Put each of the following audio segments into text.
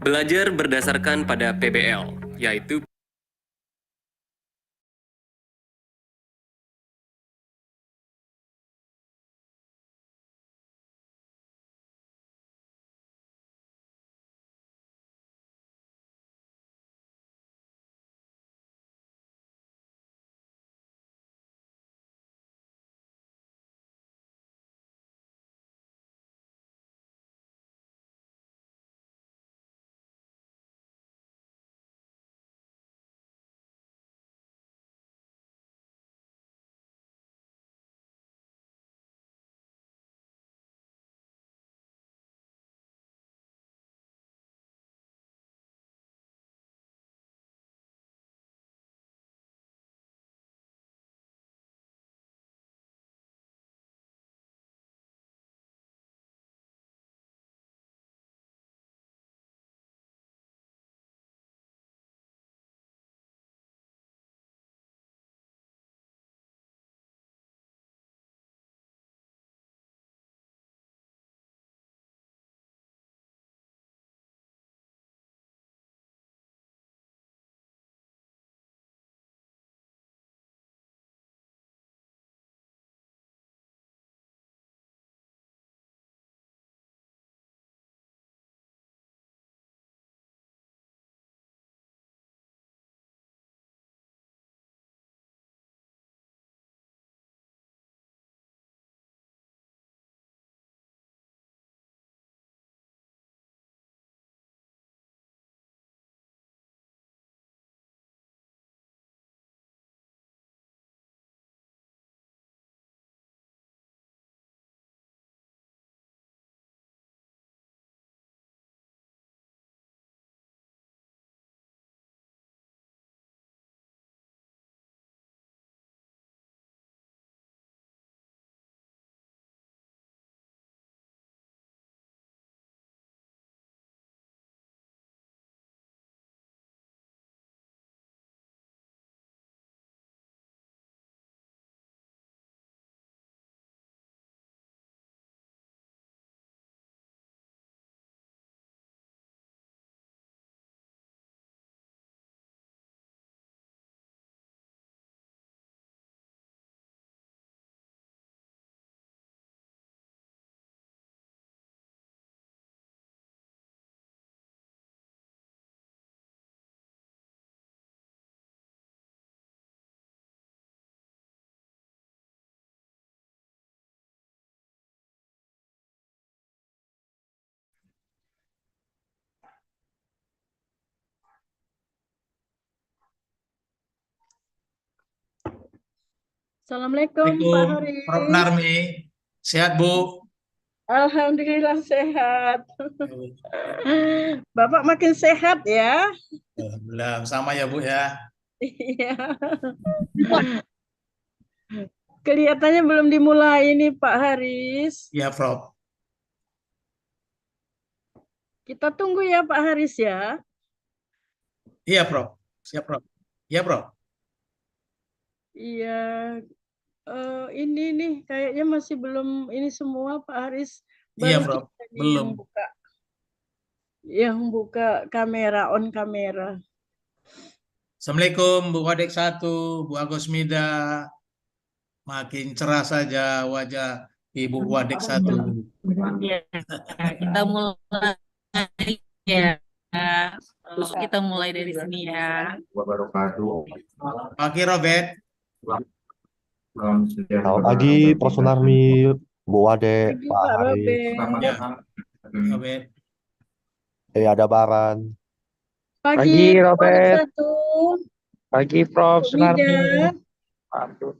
Belajar berdasarkan pada PBL, yaitu Assalamualaikum Pak Assalamualaikum, Prof. Haris. Narmi. Sehat, Bu? Alhamdulillah sehat. Bapak makin sehat ya. Alhamdulillah, sama ya, Bu ya. Iya. Kelihatannya belum dimulai ini Pak Haris. Iya, Prof. Kita tunggu ya Pak Haris ya. Iya, Prof. Siap, Prof. Iya, Prof. Iya, ini nih kayaknya masih belum ini semua Pak Haris. Iya, Baru Prof. kita nih Belum. yang buka kamera, on kamera. Assalamualaikum, Bu Wadek 1, Bu Agosmida. Makin cerah saja wajah Ibu Wadek 1. Ya, kita mulai ya. Terus kita mulai dari sini ya. Oke, Robert. Selamat pagi, Prof. Sunarmi, Bu Wade, Pagi Pak Pak Haris, Ya, Robert. Robert. ada Baran. Pagi Pagi Pak Wadek Robert, satu. pagi Prof. Bu Mida. Sunarmi. Aduh.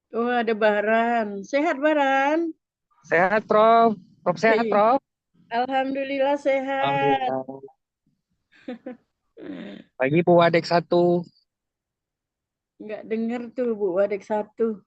Oh, ada Baran. Sehat Baran? Sehat Prof. Prof sehat Iya. Prof. Alhamdulillah sehat. Alhamdulillah. Pagi Bu Wadek 1. Nggak dengar tuh Bu Wadek satu.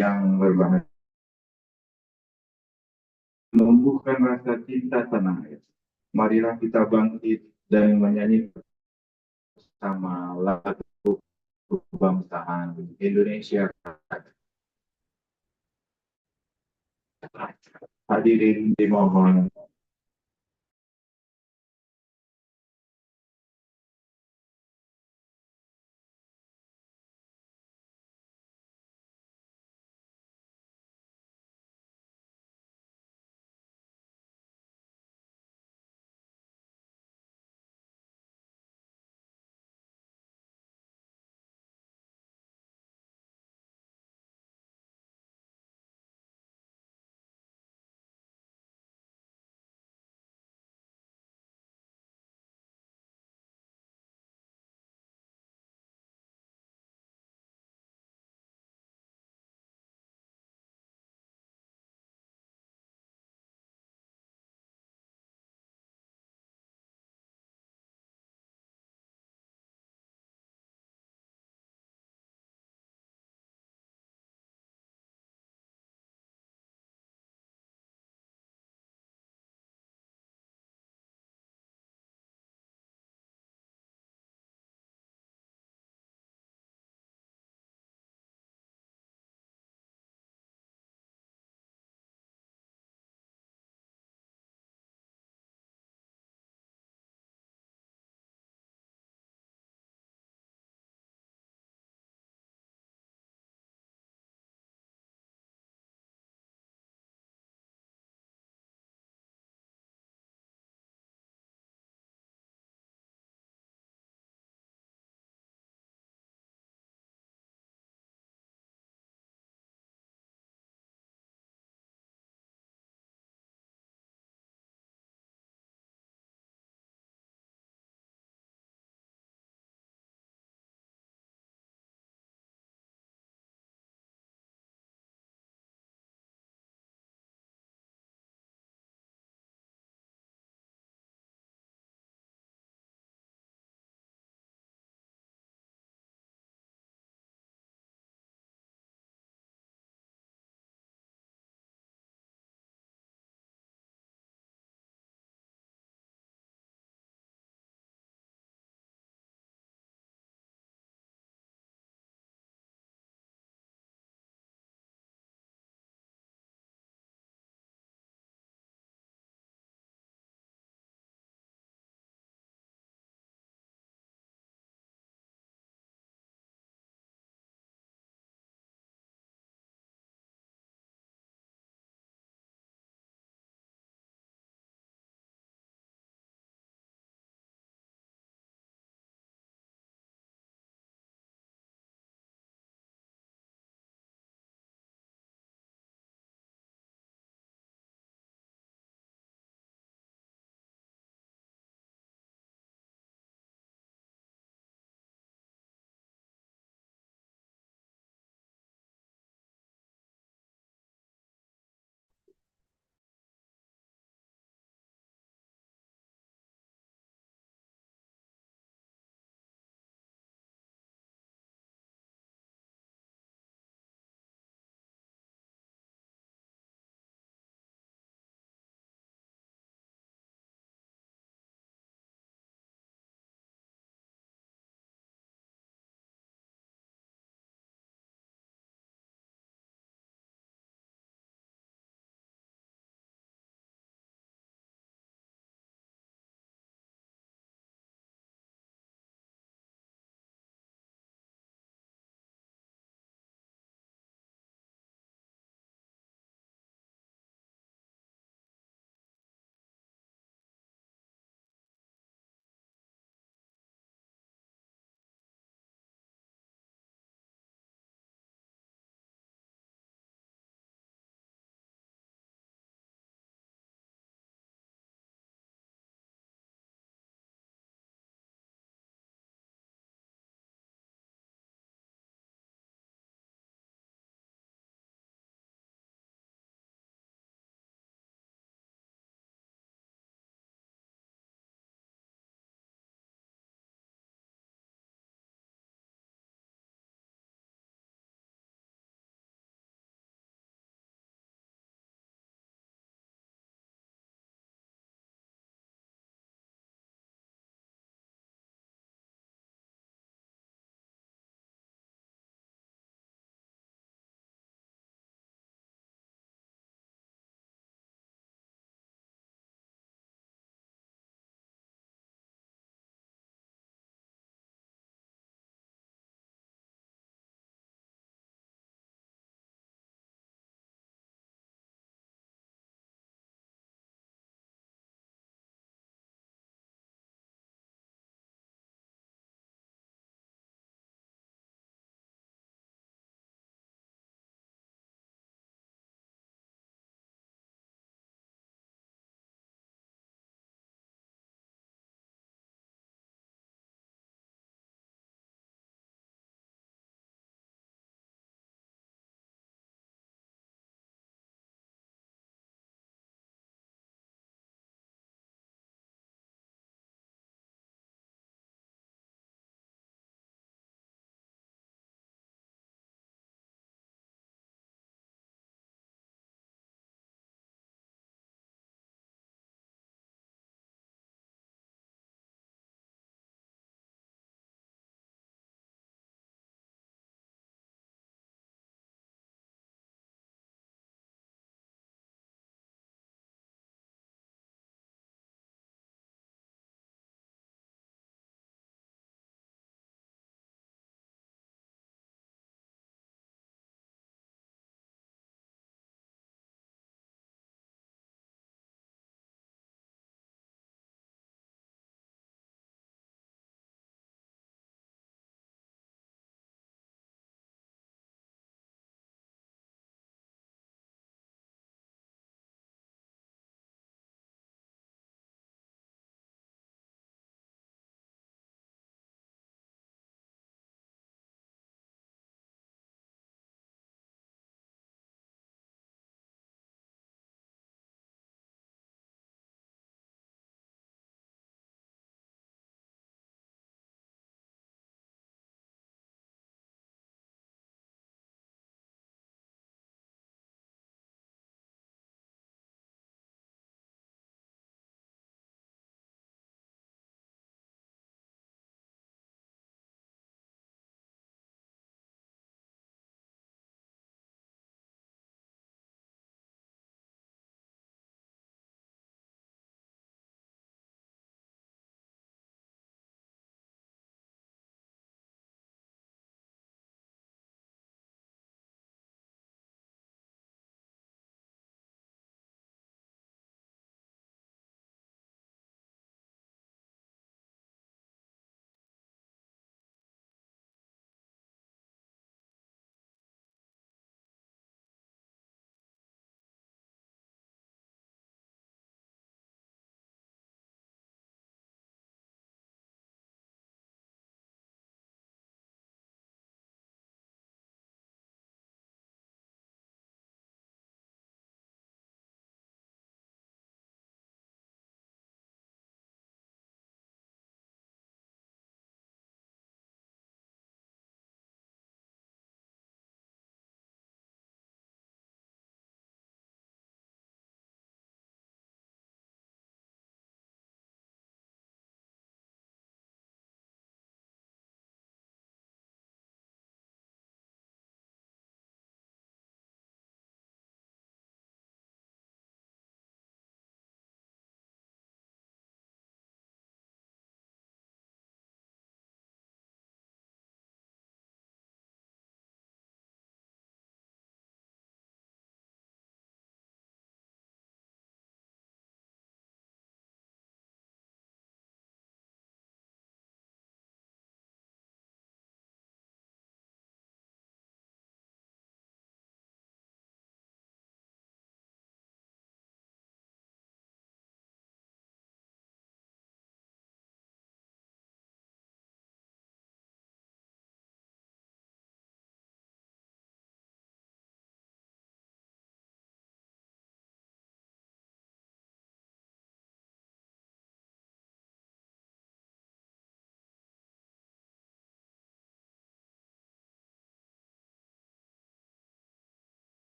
yang berbahasa menumbuhkan rasa cinta tanah air. Marilah kita bangkit dan menyanyi bersama lagu kebangsaan Indonesia. Hadirin dimohon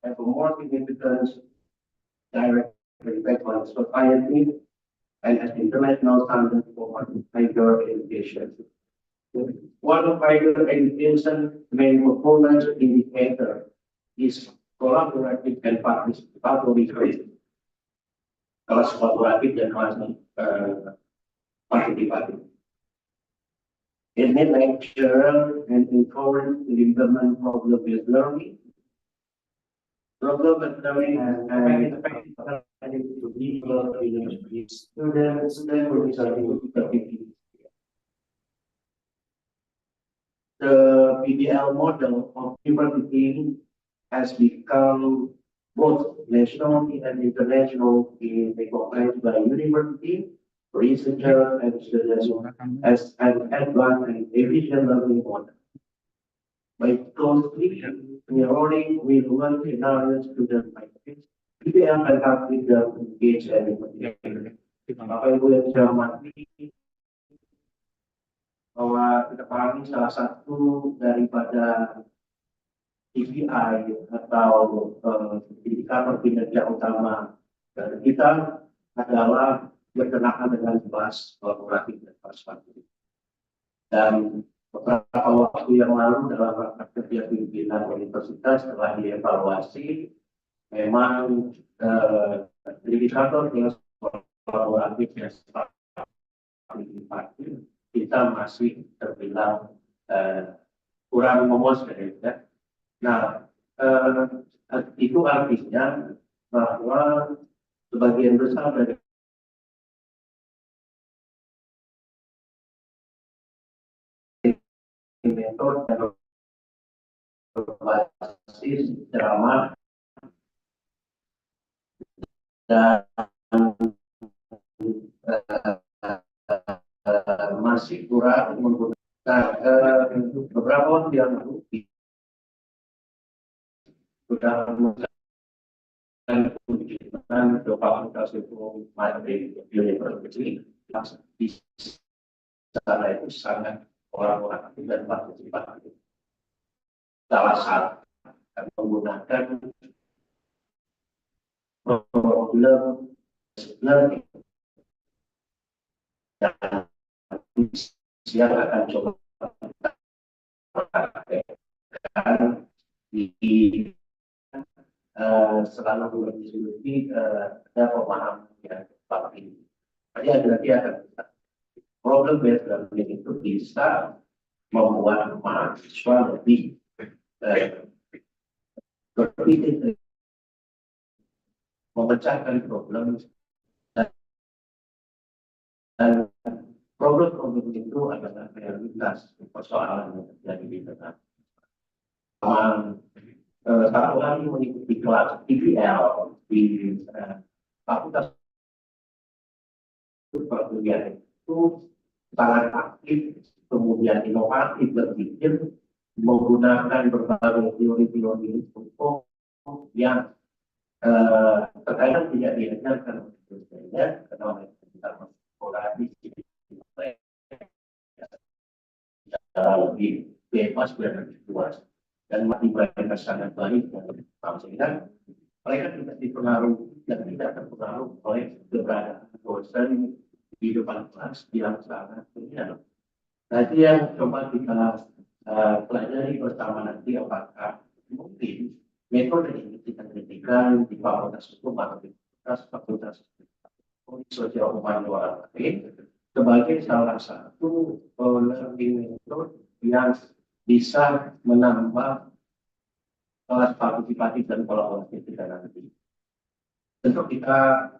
have a more significant direct effect on society and as international standard for higher education. One of higher education main performance indicator is collaborative and participatory. Kelas kolaboratif dan kelas partisipatif. Ini lecture and encourage to implement problem-based learning. Problem-based learning and to develop students and the PBL model of university has become both national and international in recognized by university, researcher, and students as an advanced and efficient learning model. By closely mirroring with one scenario student practice, PBL can help with them engage and Bapak Ibu yang saya hormati, bahwa kita pahami salah satu daripada KPI atau indikator kinerja utama dari kita adalah berkenaan dengan kelas kolaboratif dan partisipatif. Dan beberapa waktu yang lalu dalam rapat kerja pimpinan universitas setelah dievaluasi, memang indikator kelas kolaboratif dan partisipatif kita masih terbilang kurang memuaskan, ya. Nah, itu artinya bahwa sebagian besar dari mentor dan berbasis drama dan masih kurang menggunakan beberapa waktu yang lalu sudah melakukan ujian ke fakultas hukum Madrid University di sana itu sangat orang-orang dan partisipatif. Salah satu menggunakan problem learning dan yang akan coba praktekkan di selalu berdiskusi ada pemahaman yang pasti. Nanti akan problem based learning itu bisa membuat mahasiswa lebih berpikir, memecahkan problem dan problem itu adalah realitas persoalan yang terjadi di tengah. Satu lagi mengikuti kelas PBL di fakultas perkuliahan itu sangat aktif, kemudian inovatif berpikir menggunakan berbagai teori-teori hukum yang terkadang tidak diajarkan oleh dosennya karena kita sekolah di lebih bebas dan lebih luas. Dan mati mereka sangat baik dan sehingga mereka tidak dipengaruhi dan tidak terpengaruh oleh keberadaan dosen di depan kelas yang sangat penting. Nah, itu yang coba kita pelajari bersama nanti apakah mungkin metode ini kita berikan di fakultas hukum atau di fakultas sosial humaniora lain sebagai salah satu learning method yang bisa menambah kelas partisipatif dan kolaboratif kita nanti. Tentu kita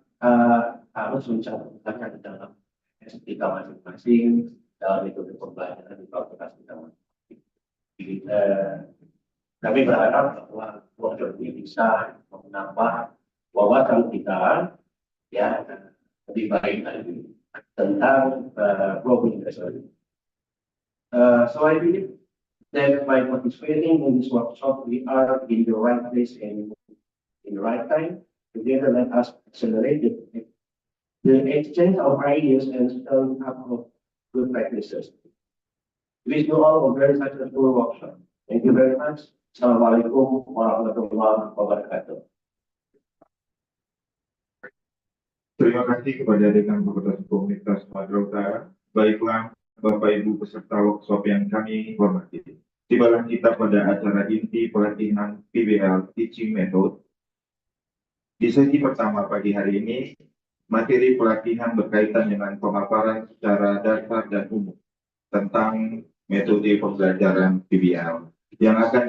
harus mencatatkannya di dalam kita masing-masing dalam metode pembelajaran di fakultas kita masing-masing. Kami berharap bahwa modul ini bisa menambah wawasan kita, ya, lebih baik lagi tentang problem tersebut. So I believe that by participating in this workshop, we are in the right place and in the right time. Together, let us accelerate the exchange of ideas and stirring up of good practices. Wish you all a very successful workshop. Thank you very much. Assalamualaikum warahmatullahi wabarakatuh. Terima kasih kepada Dekan Fakultas Hukum Universitas Sumatera Utara. Baiklah, Bapak Ibu peserta workshop yang kami hormati. Tibalah kita pada acara inti pelatihan PBL Teaching Method. Di sesi pertama pagi hari ini, materi pelatihan berkaitan dengan pemaparan secara dasar dan umum tentang metode pembelajaran PBL yang akan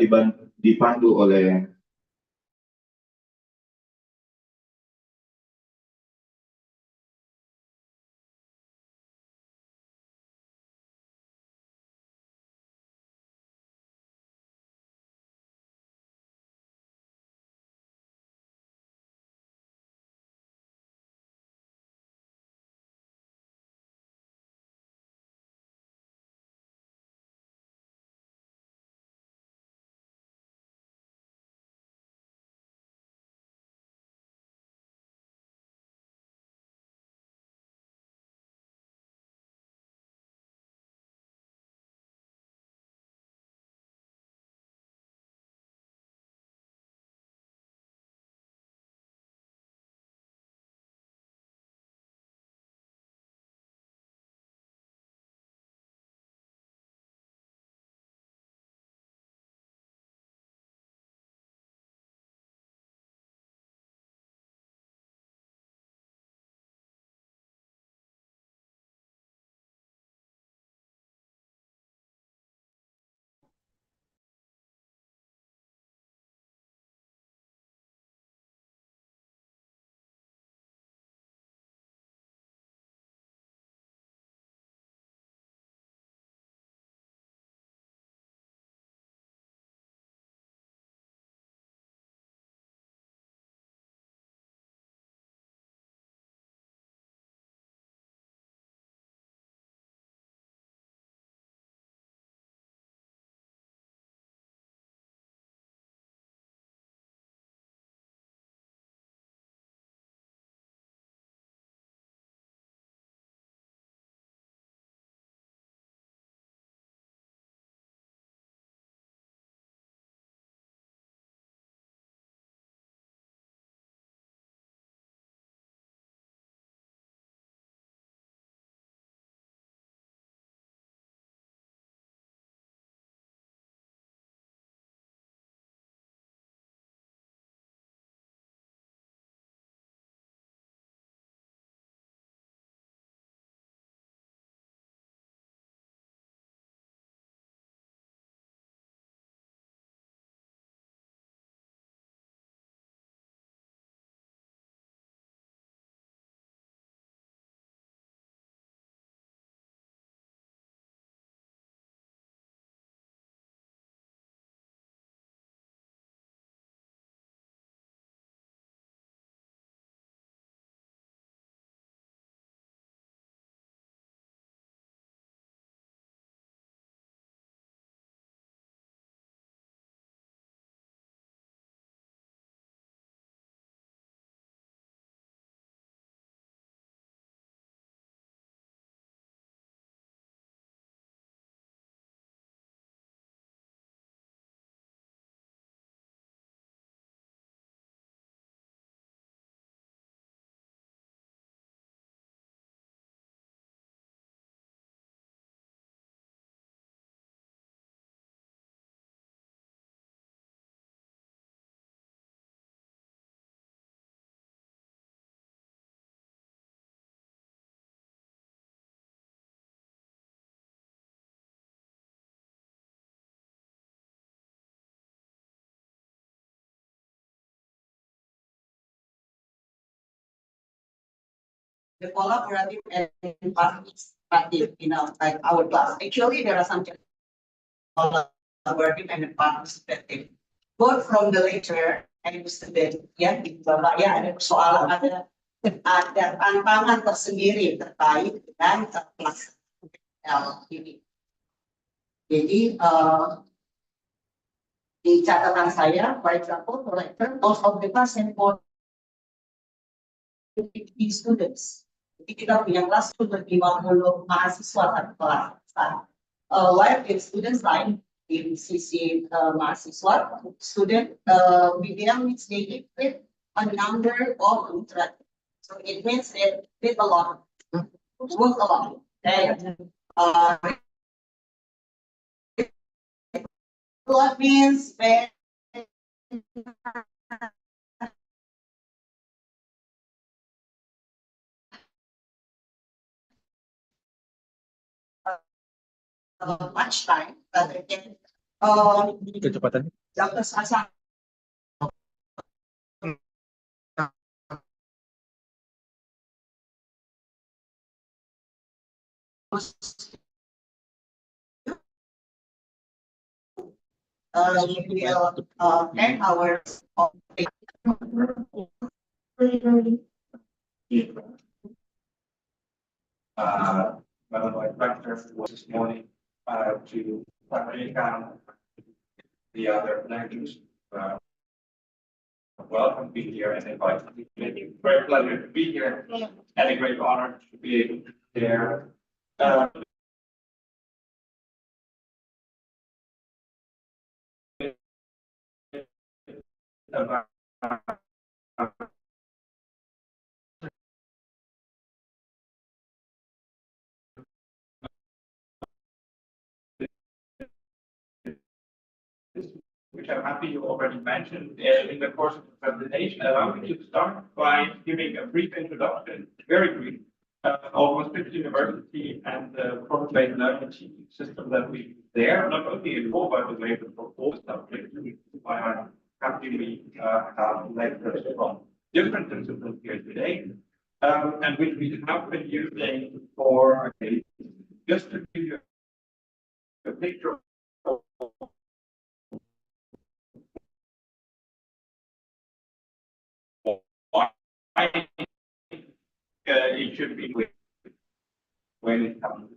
dipandu oleh the collaborative and participative, like our class. Actually, there are some collaborative and participative, both from the lecturer and the student. Ya, di Bapak ya ada persoalan, ada tantangan tersendiri terkait dengan kelas ini. Jadi di catatan saya, for example, the lecturer, most of the class and for 50 students. Jadi kita punya kelas untuk 50 mahasiswa satu kelas. While the students lain ABCC mahasiswa, student, PBL means they equip a number of contract. So it means they did a lot, work a lot. Okay. What means when much time, but again, Kecepatan. Dr. Sasa we will 10 hours of my director was this morning to America, the other languages. Welcome to be here and invite you. It's a great pleasure to be here and a great honor to be able to share. About which I'm happy you already mentioned in the course of the presentation. Allow me to start by giving a brief introduction, very brief, of Maastricht University and the project learning teaching system that we use there, not only in Go, by the way, but for all subjects. Why I'm happy we have lecturers from different disciplines here today, and which we have been using for, just to give you a picture of why it should be when it comes to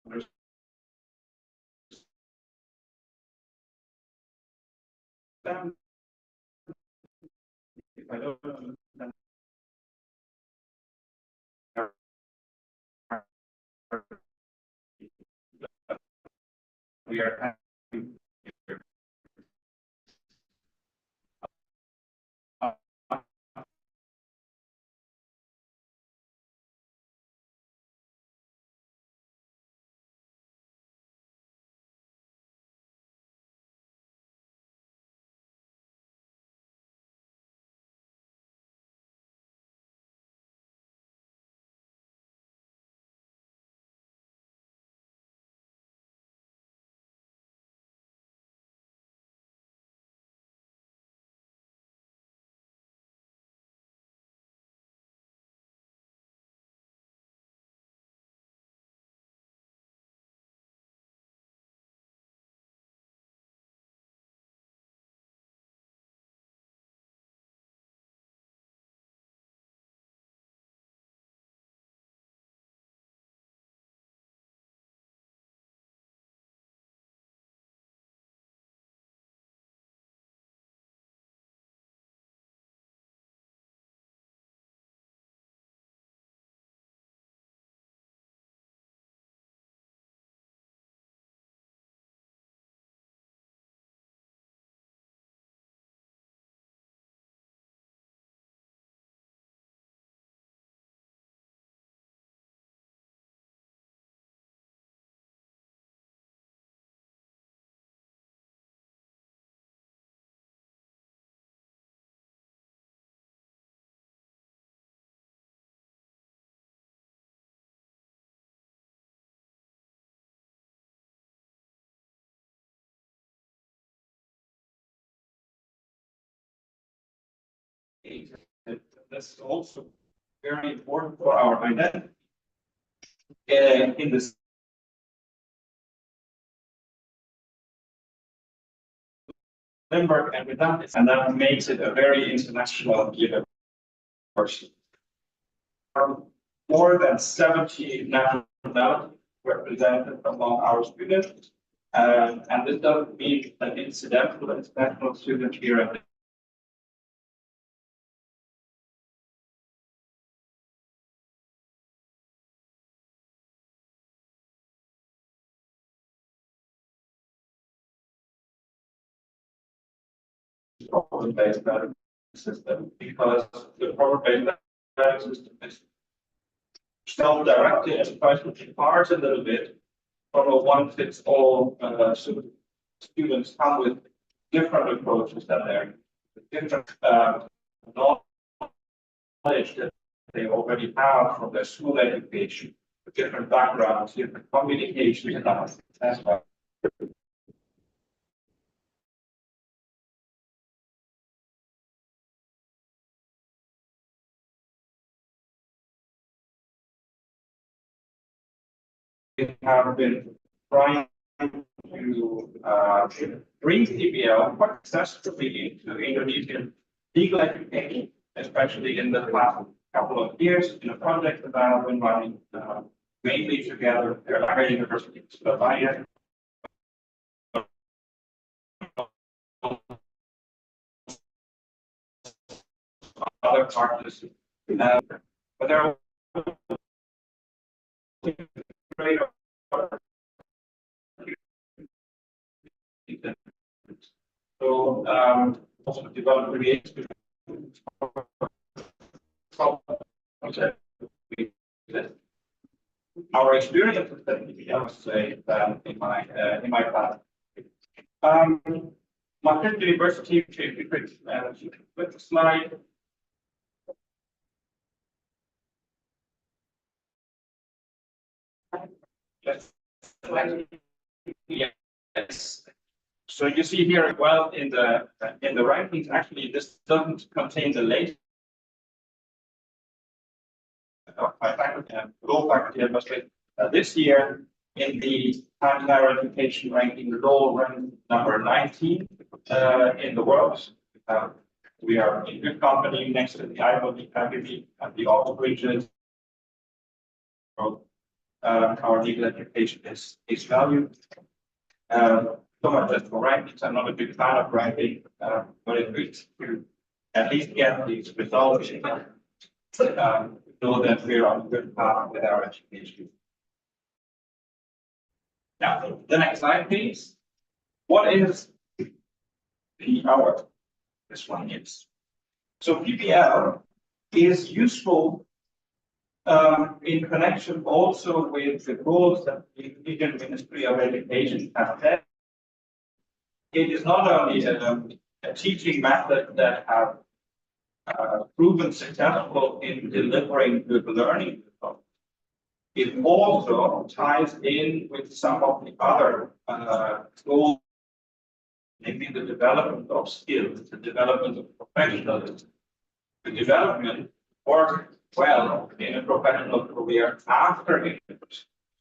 understand. If I don't understand, we are happy. That's also very important for our identity. In this Limburg and with that makes it a very international university. more than 70 nationalities represented among our students. And this doesn't mean an incidental international student here at problem-based learning system, because the problem-based learning system is self-directed and tries to depart a little bit from a one-fits-all. So students come with different approaches that they're different knowledge that they already have from their school education, different backgrounds, different communication styles as well. We have been trying to bring PBL quite successfully into Indonesian legal education, especially in the past couple of years, in a project that I have been running mainly together with the Erlangga University of Surabaya. Other partners, but there are great so also develop creative our experience with that I must say that in my class. Maastricht University with the slide. Yes. So you see here as well in the rankings, actually this doesn't contain the latest faculty and law faculty administration. This year in the Times Higher Education ranking, law ranked number 19 in the world. We are in good company next to the Ivy League and the Oxbridges. Our legal education is valued. So much just for rankings. I'm not a big fan of ranking, but it's good to at least get these results. Know that we're on a good path with our education. Now, the next slide, please. What is PBL? This one is. So PBL is useful in connection also with the goals that the Indonesian Ministry of Education has set. It is not only a teaching method that have proven successful in delivering good learning results. It also ties in with some of the other goals, maybe the development of skills, the development of professionalism, the development work well in a professional career after it.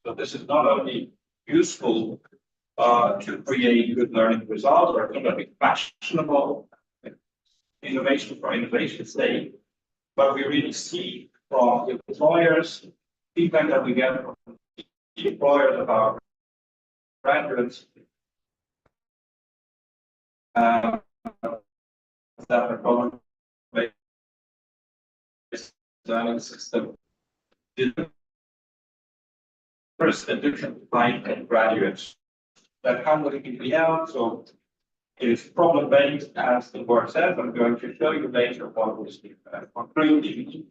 So this is not only useful to create good learning results or to be fashionable innovation for innovation's sake, but we really see from the employers, feedback that we get from the employers of our graduates, that the problem-based learning system delivers a different kind of graduates that come with PBL. So it is problem-based, as the word says. I'm going to show you later what was concretely.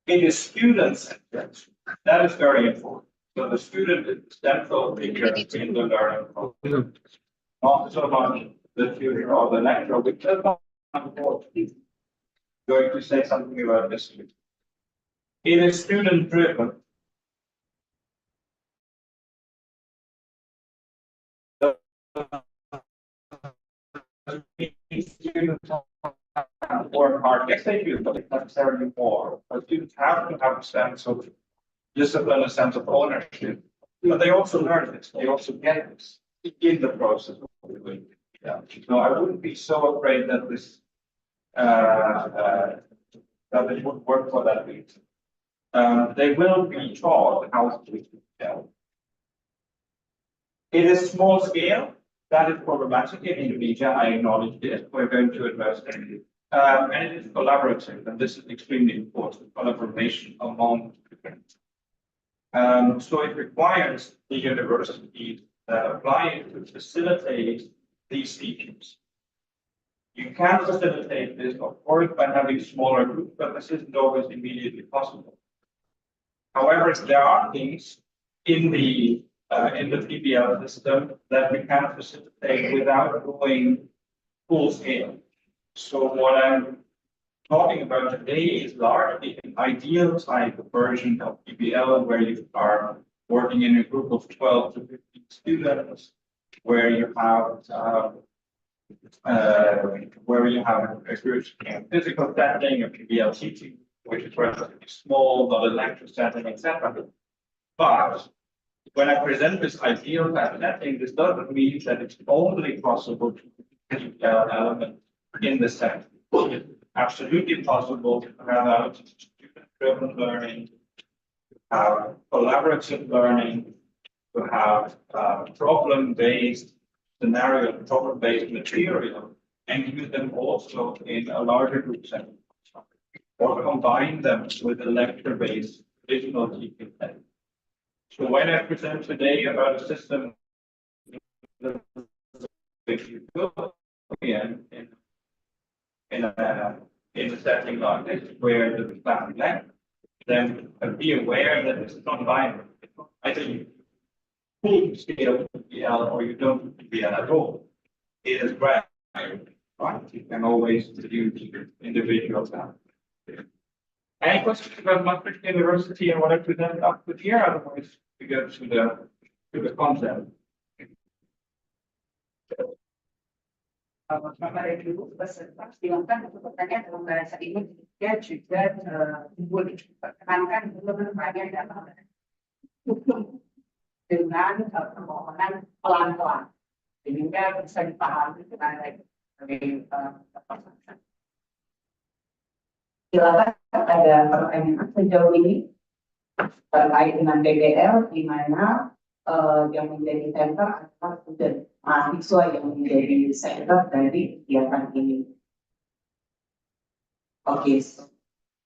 It is student-centered. That is very important. So the student is central figure in the learning process, not so much the tutor or the lecturer, which is not important. Going to say something about this. It is student-driven. Students work hard. Yes, they do, but it's not necessarily more. But students have to have a sense of discipline, a sense of ownership. But they also learn this. They also get this in the process of doing it. Yeah. So I wouldn't be so afraid that this that it would work for that reason. they will be taught how to use PBL. It is small scale. That is problematic in Indonesia. I acknowledge this. We're going to address it. And it is collaborative, and this is extremely important, collaboration among different. So it requires the university apply to facilitate these teachings. You can facilitate this, of course, by having smaller groups, but this isn't always immediately possible. However, there are things in the PBL system that we can facilitate without going full scale. So what I'm talking about today is largely an ideal type of version of PBL where you are working in a group of 12 to 15 students, where you have a good physical setting, a PBL teaching, which is relatively small, not a lecture setting, etc. But when I present this ideal type setting, this doesn't mean that it's only possible to do PBL element in the setting. It's absolutely possible to have student-driven learning, to have collaborative learning, to have problem-based scenario, problem-based material, and use them also in a larger group setting, or combine them with a lecture-based traditional teaching setting. So when I present today about a system that you go in a setting like this, where the class length, then be aware that it's not binary. Either you full scale PBL or you don't do PBL at all. It is right. You can always use individual stuff. Any questions about Maastricht University and what I presented up with here? Otherwise, we go to the content. Bapak dan Ibu peserta, silakan untuk bertanya dalam bahasa ini. Dia juga boleh perkenalkan pertanyaan dengan permohonan pelan-pelan, sehingga bisa dipahami dengan silakan ada pertanyaan sejauh ini terkait dengan PBL, di mana yang menjadi center adalah student mahasiswa yang menjadi center dari kegiatan ini. Okay, so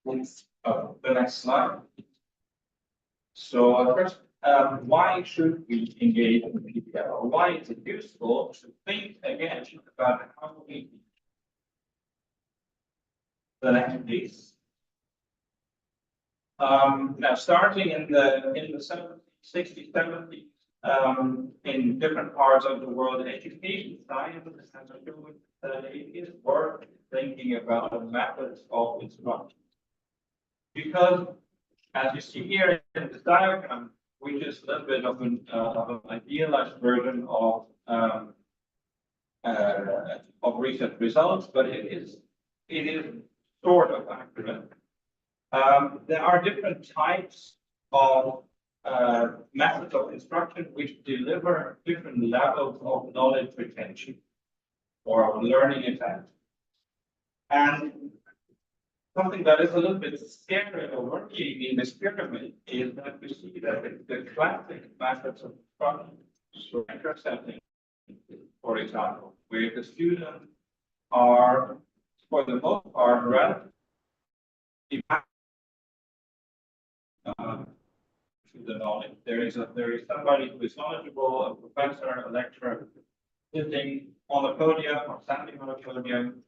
next. The next slide. So first, why should we engage in PBL? Why is it useful to think again about how we the next piece? Now, starting in the 70s, 60s, 70s, in different parts of the world, education science has shown that it is worth thinking about the methods of instruction. Because, as you see here in this diagram, which is a little bit of an idealized version of recent results, but it is sort of accurate. There are different types of methods of instruction which deliver different levels of knowledge retention or learning effect. And something that is a little bit scary or working in this pyramid is that we see that the classic methods of instruction, so lecture setting, for example, where the students are, for the most part, relatively to the knowledge. There is somebody who is knowledgeable, a professor, a lecturer, sitting on a podium or standing on a podium,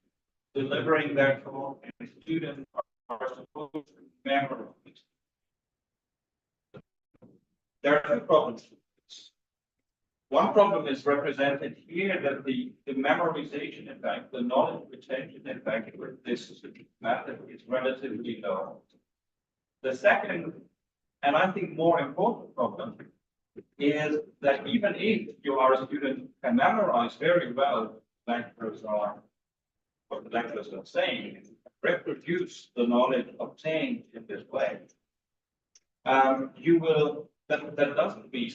delivering their talk, and students are supposed to memorize. There are two problems. One problem is represented here, that the memorization effect, the knowledge retention effect with this method is relatively low. The second, and I think more important problem, is that even if you are a student who can memorize very well lectures or what the lecturers are saying, reproduce the knowledge obtained in this way, that doesn't mean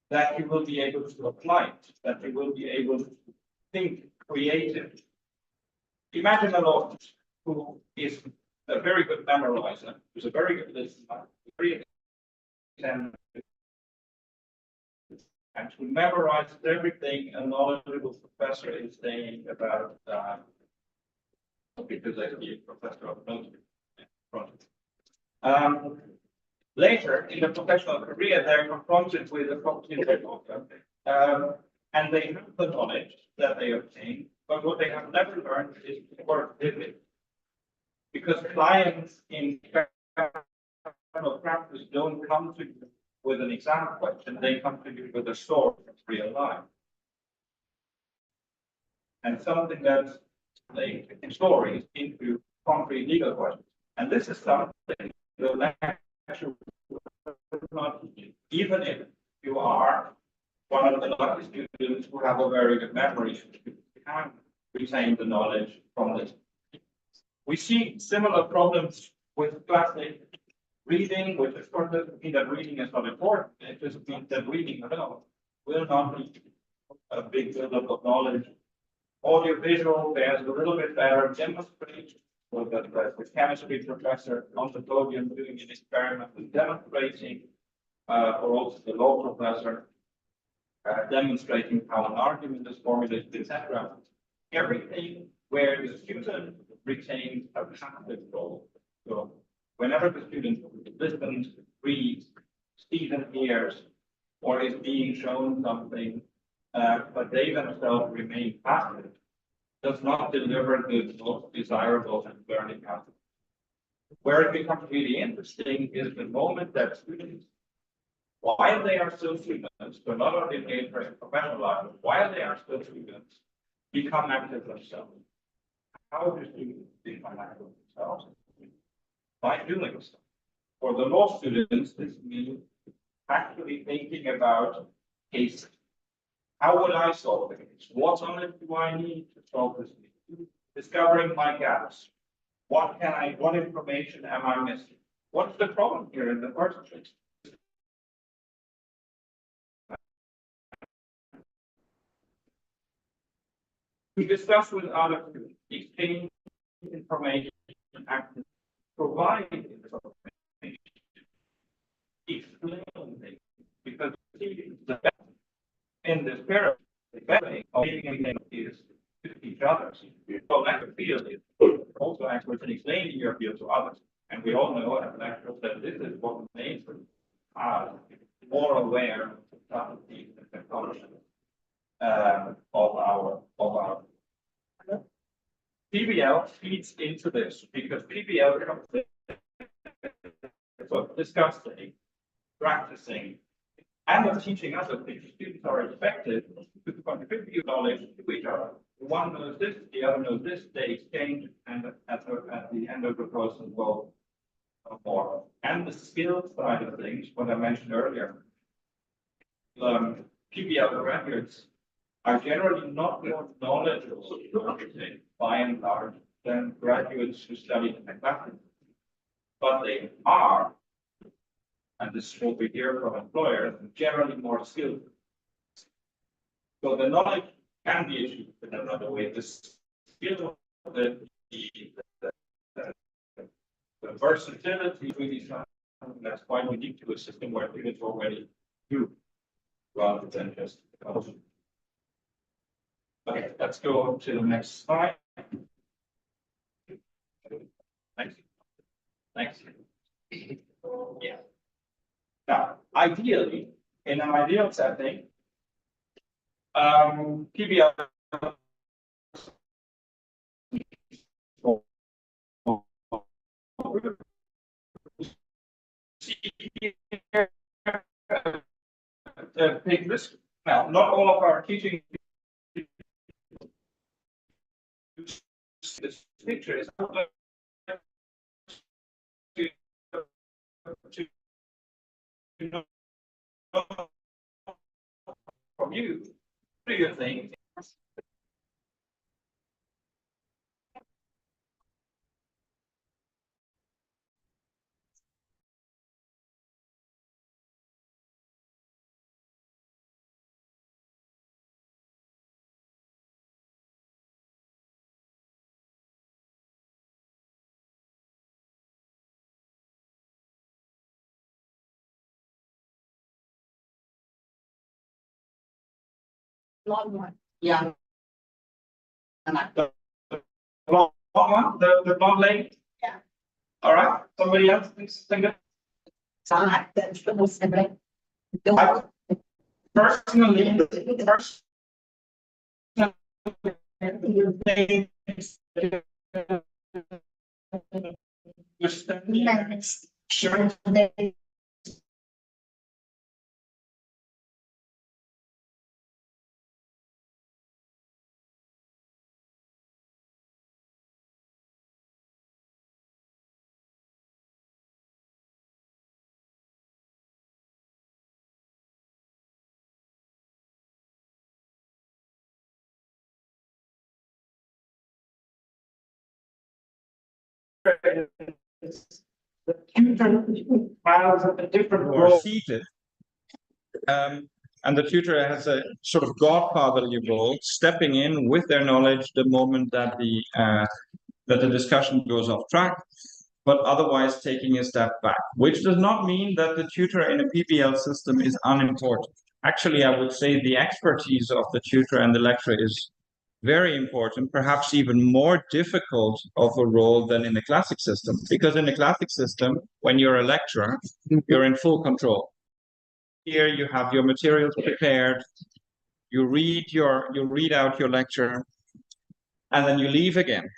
that you will be able to apply it, that you will be able to think creatively. Imagine a lot who is a very good memorizer, who's a very good listener, very attentive, and who memorizes everything a knowledgeable professor is saying about because I be a professor of military projects. Later in the professional career, they're confronted with a property disorder, and they have the knowledge that they obtain, but what they have never learned is to work with it. Because clients in professional practice don't come to you with an exam question, they come to you with a story of real life. And something that's like stories into concrete legal questions. And this is something the lecture will not teach, even if you are one of the lucky students who have a very good memory, you can retain the knowledge from this. We see similar problems with classic reading, which of course doesn't mean that reading is not important. It just means that reading alone will not be a big buildup of knowledge. Audiovisual, there's a little bit better demonstration with the chemistry professor on the podium doing an experiment and demonstrating, or also the law professor demonstrating how an argument is formulated, etc. Everything where the student retains a passive role. So whenever the student listens, reads, sees and hears, or is being shown something, but they themselves remain passive, does not deliver the most desirable learning outcome. Where it becomes really interesting is the moment that students, while they are still students, so not only engaged in professional life, but while they are still students, become active themselves. How do students become active themselves? By doing so. For the law students, this means actually thinking about cases. How will I solve the case? What knowledge do I need to solve this case? Discovering my gaps. What information am I missing? What's the problem here in the first place? We discuss with other students, exchange information, and provide information, explain things, because the best in this paradigm, the best way of making things is to each other. So lecture field is also experts in explaining your field to others. And we all know as lecturers that this is what makes us more aware of the technology of our PBL feeds into this because PBL comes in for discussing, practicing, and of teaching other things. Students are expected to contribute knowledge to each other. One knows this, the other knows this, they exchange, and at the end of the process, well, more. And the skills side of things, what I mentioned earlier, PBL graduates are generally not more knowledgeable by and large than graduates who study mathematics. But they are, and this is what we hear from employers, generally more skilled. So the knowledge can be achieved in another way. The skill, the versatility really something that's quite unique to a system where students already do, rather than just okay, let's go to the next slide. Thanks. Yeah. Now, ideally, in an ideal setting, PBL take this. Now, not all of our teaching. This picture is to know from you. What do you think? Yang The blonde one, the blonde lady? Yeah. All right, somebody else thinks, sangat dan penuh sebenarnya. personally, sure. The tutor has a different who are role. seated. And the tutor has a sort of godfatherly role, stepping in with their knowledge the moment that the discussion goes off track, but otherwise taking a step back, which does not mean that the tutor in a PBL system is unimportant. Actually, I would say the expertise of the tutor and the lecturer is very important, perhaps even more difficult of a role than in the classic system, because in the classic system, when you're a lecturer, you're in full control. Here you have your materials prepared, you read out your lecture, and then you leave again.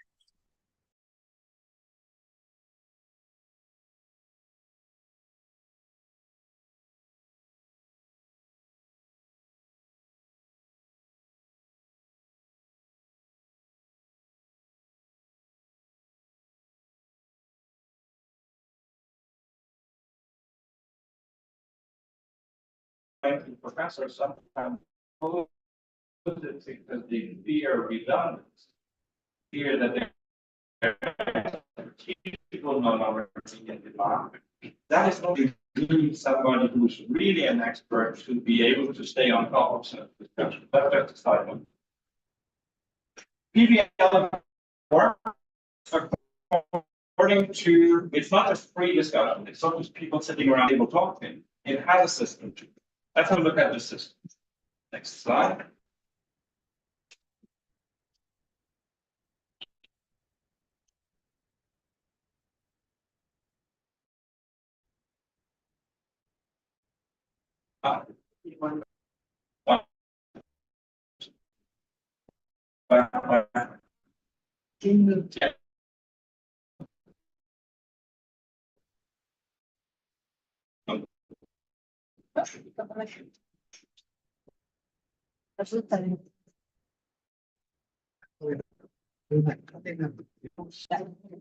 Professors sometimes because they fear redundancy, fear that people no longer be in demand. That is what you need somebody who's really an expert to be able to stay on top of such discussion. That's just a side one. PBL works according to, it's not just free discussion, it's not just people sitting around table talking. It has a system too. Let's have a look at the system. Next slide.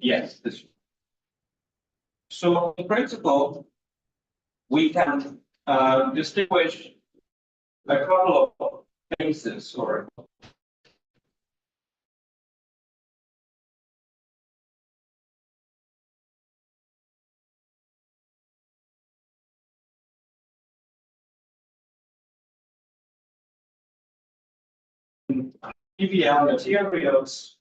Yes. So in principle, we can distinguish a couple of cases or PBL materials.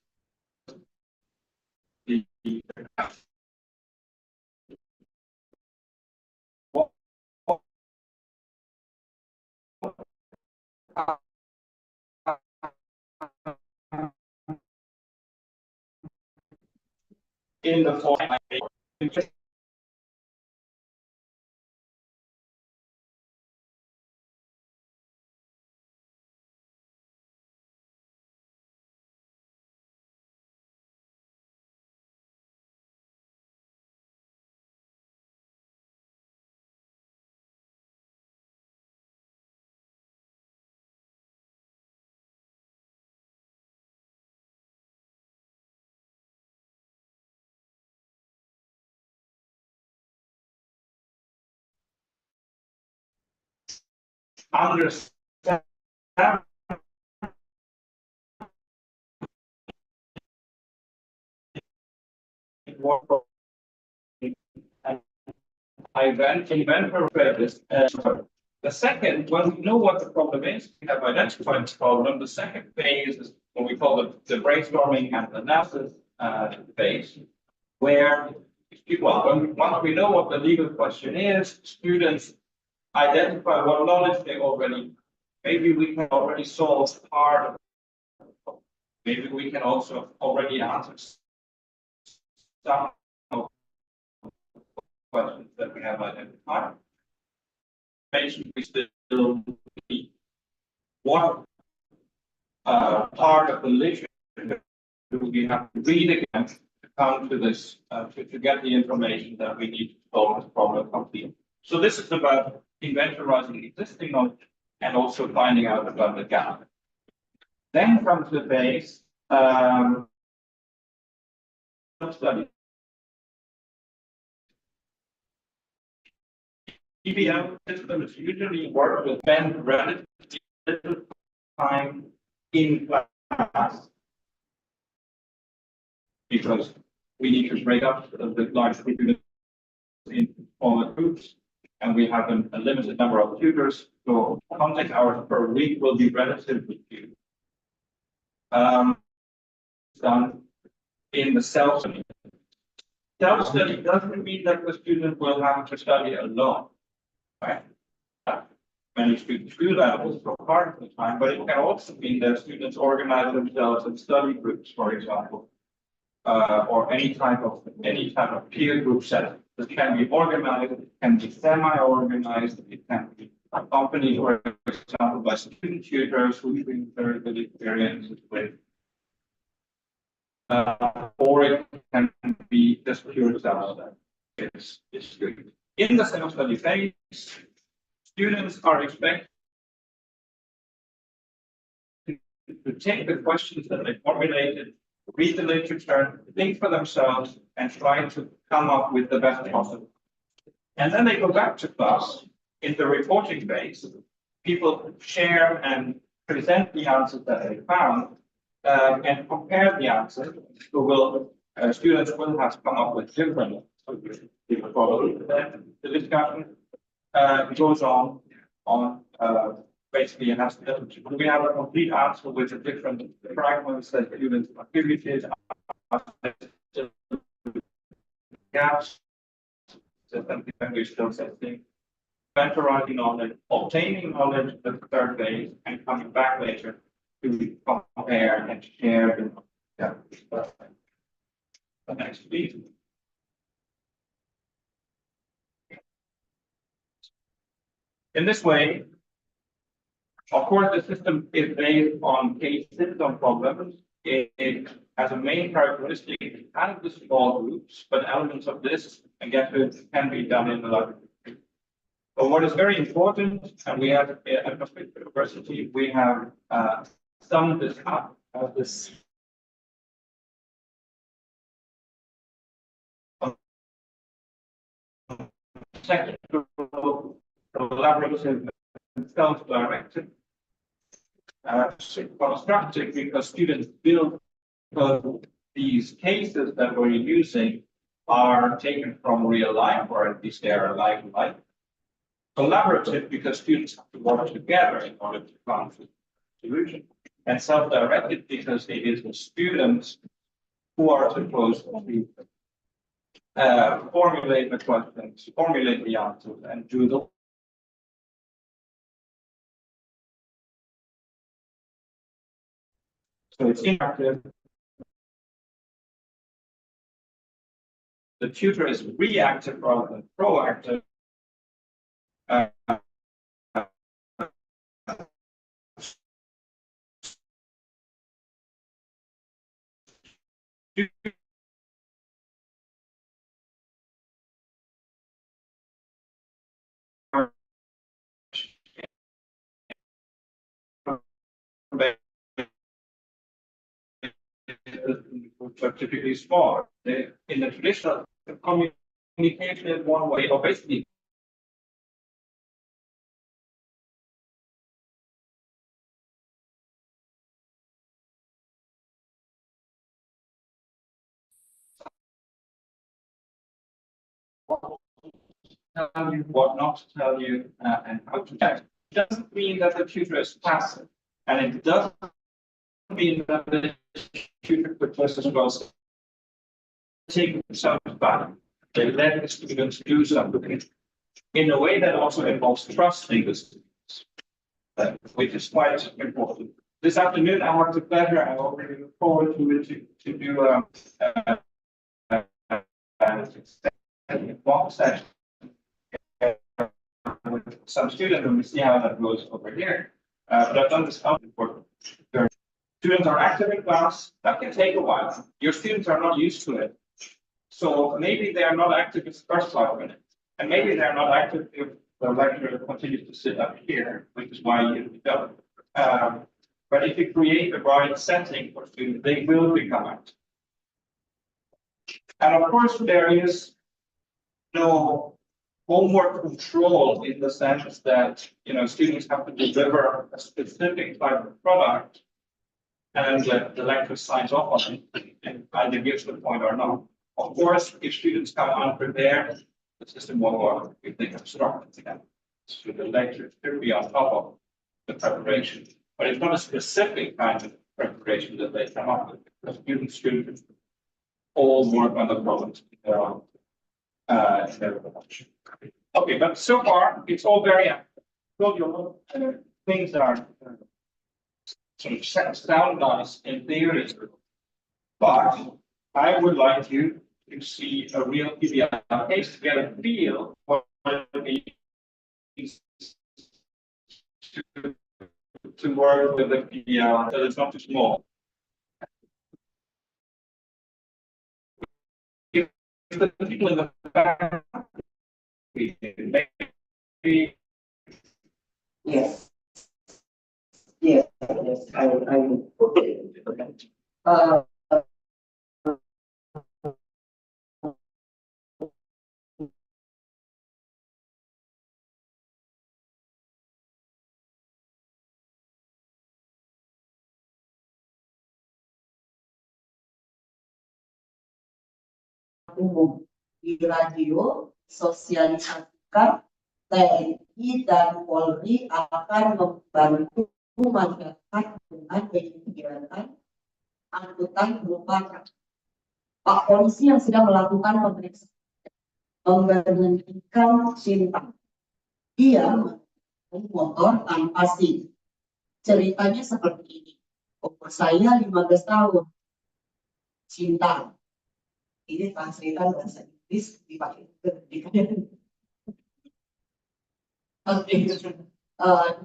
In the form understand what I invent purpose. The second, when we know what the problem is, we have identified the problem. The second phase is what we call the brainstorming and analysis phase, where once we know what the legal question is, students identify what knowledge they already maybe we can already solve part of it. Maybe we can also already answer some of the questions that we have identified. We still need what part of the literature do we have to read again to come to this, to get the information that we need to solve this problem completely. So this is about inventorizing existing knowledge and also finding out about the gap. Then comes the phase study. EBM systems usually work with spend relatively little time in class because we need to break up the large group in smaller groups, and we have a limited number of tutors, so contact hours per week will be relatively few. Done in the self-study. Self-study doesn't mean that the student will have to study alone, right? Many students do that also part of the time, but it can also mean that students organize themselves in study groups, for example, or any type of peer group setting. This can be organized, it can be semi-organized, it can be accompanied, for example, by student tutors who bring very good experiences with. Or it can be just pure self-study. It's good. In the self-study phase, students are expected to take the questions that they formulated, read the literature, think for themselves, and try to come up with the best possible. And then they go back to class. In the reporting phase, people share and present the answers that they found and compare the answers. So students will have to come up with different solutions. The discussion goes on basically, we have a complete answer with the different fragments that students contributed, gaps, language processing, inventorizing knowledge, obtaining knowledge at the third phase, and coming back later to compare and share the next piece. In this way, of course, the system is based on cases, on problems. It has a main characteristic, it has the small groups, but elements of this, again, can be done in the larger group. But what is very important, and we have at Maastricht University, we have summed this up as this technical, collaborative, and self-directed. Constructed because students build these cases that we're using are taken from real life, or at least they are life. Collaborative because students have to work together in order to come to a solution. And self-directed because it is the students who are supposed to formulate the questions, formulate the answers, and do the so it's interactive. The tutor is reactive rather than proactive. Are typically small. In the traditional communication is one way of basically tell you what not to tell you and how to act. It doesn't mean that the tutor is passive, and it doesn't mean that the tutor could just as well take themselves back. They let the students do something in a way that also involves trusting the students. which is quite important. This afternoon, I have the pleasure, I already look forward to it, to do a mock session with some students, and we see how that goes over here. But I've done this important. Students are active in class, that can take a while. Your students are not used to it. So maybe they are not active in the first 5 minutes. And maybe they're not active if the lecturer continues to sit up here, which is why you don't. But if you create the right setting for students, they will become active. And of course, there is no homework control in the sense that, you know, students have to deliver a specific type of product and the lecturer signs off on it and either gives the point or not. Of course, if students come unprepared, the system won't work if they construct it again. So the lecture should be on top of the preparation, but it's not a specific kind of preparation that they come up with, because students all work on the problems in their production. Okay, but so far it's all very active. Told you a lot of things that are sort of sound nice in theory, but I would like you to see a real PBL case to get a feel for what it means to work with a PBL that is not too small. If the people in the back, maybe, Yes. Yes, I will. Umum di radio sosialisasikan TNI dan Polri akan membantu masyarakat dengan kegiatan angkutan berupa Pak Polisi yang sedang melakukan pemeriksaan memberhentikan Cinta. Dia menggunakan motor tanpa SIM. Ceritanya seperti ini. Umur saya 15 tahun. Cinta. Ini translator bahasa Inggris dipakai pendidikan.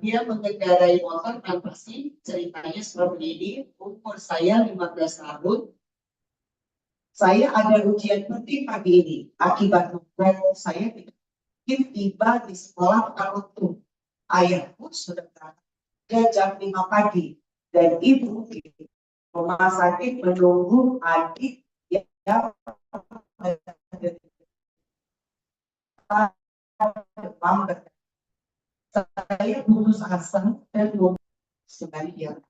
Dia mengendarai motor tanpa SIM. Ceritanya seperti ini. Umur saya 15 tahun. Saya ada ujian penting pagi ini. Akibat membuat saya tidak mungkin tiba di sekolah tepat waktu. Ayahku sudah berangkat jam 5 pagi. Dan ibu di rumah sakit menunggu adik yang saya putus asa dan sebaliknya.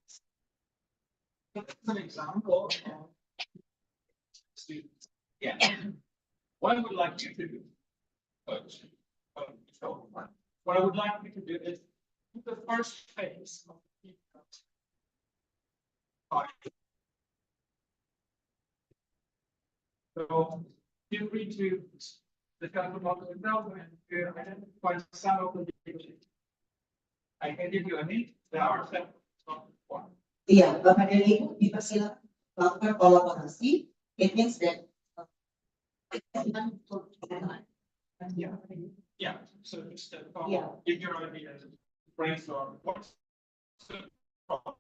An example of students. Yeah. What I would like you to do, what I would like you to do is the first phase of the so feel free to discuss about yourself and to identify some of the differences. I can give you a hint. There are several. Iya, Bapak dan Ibu dipersilakan melakukan kolaborasi. It means that yeah. So just Yeah. give your ideas, brainstorm. What's the problem?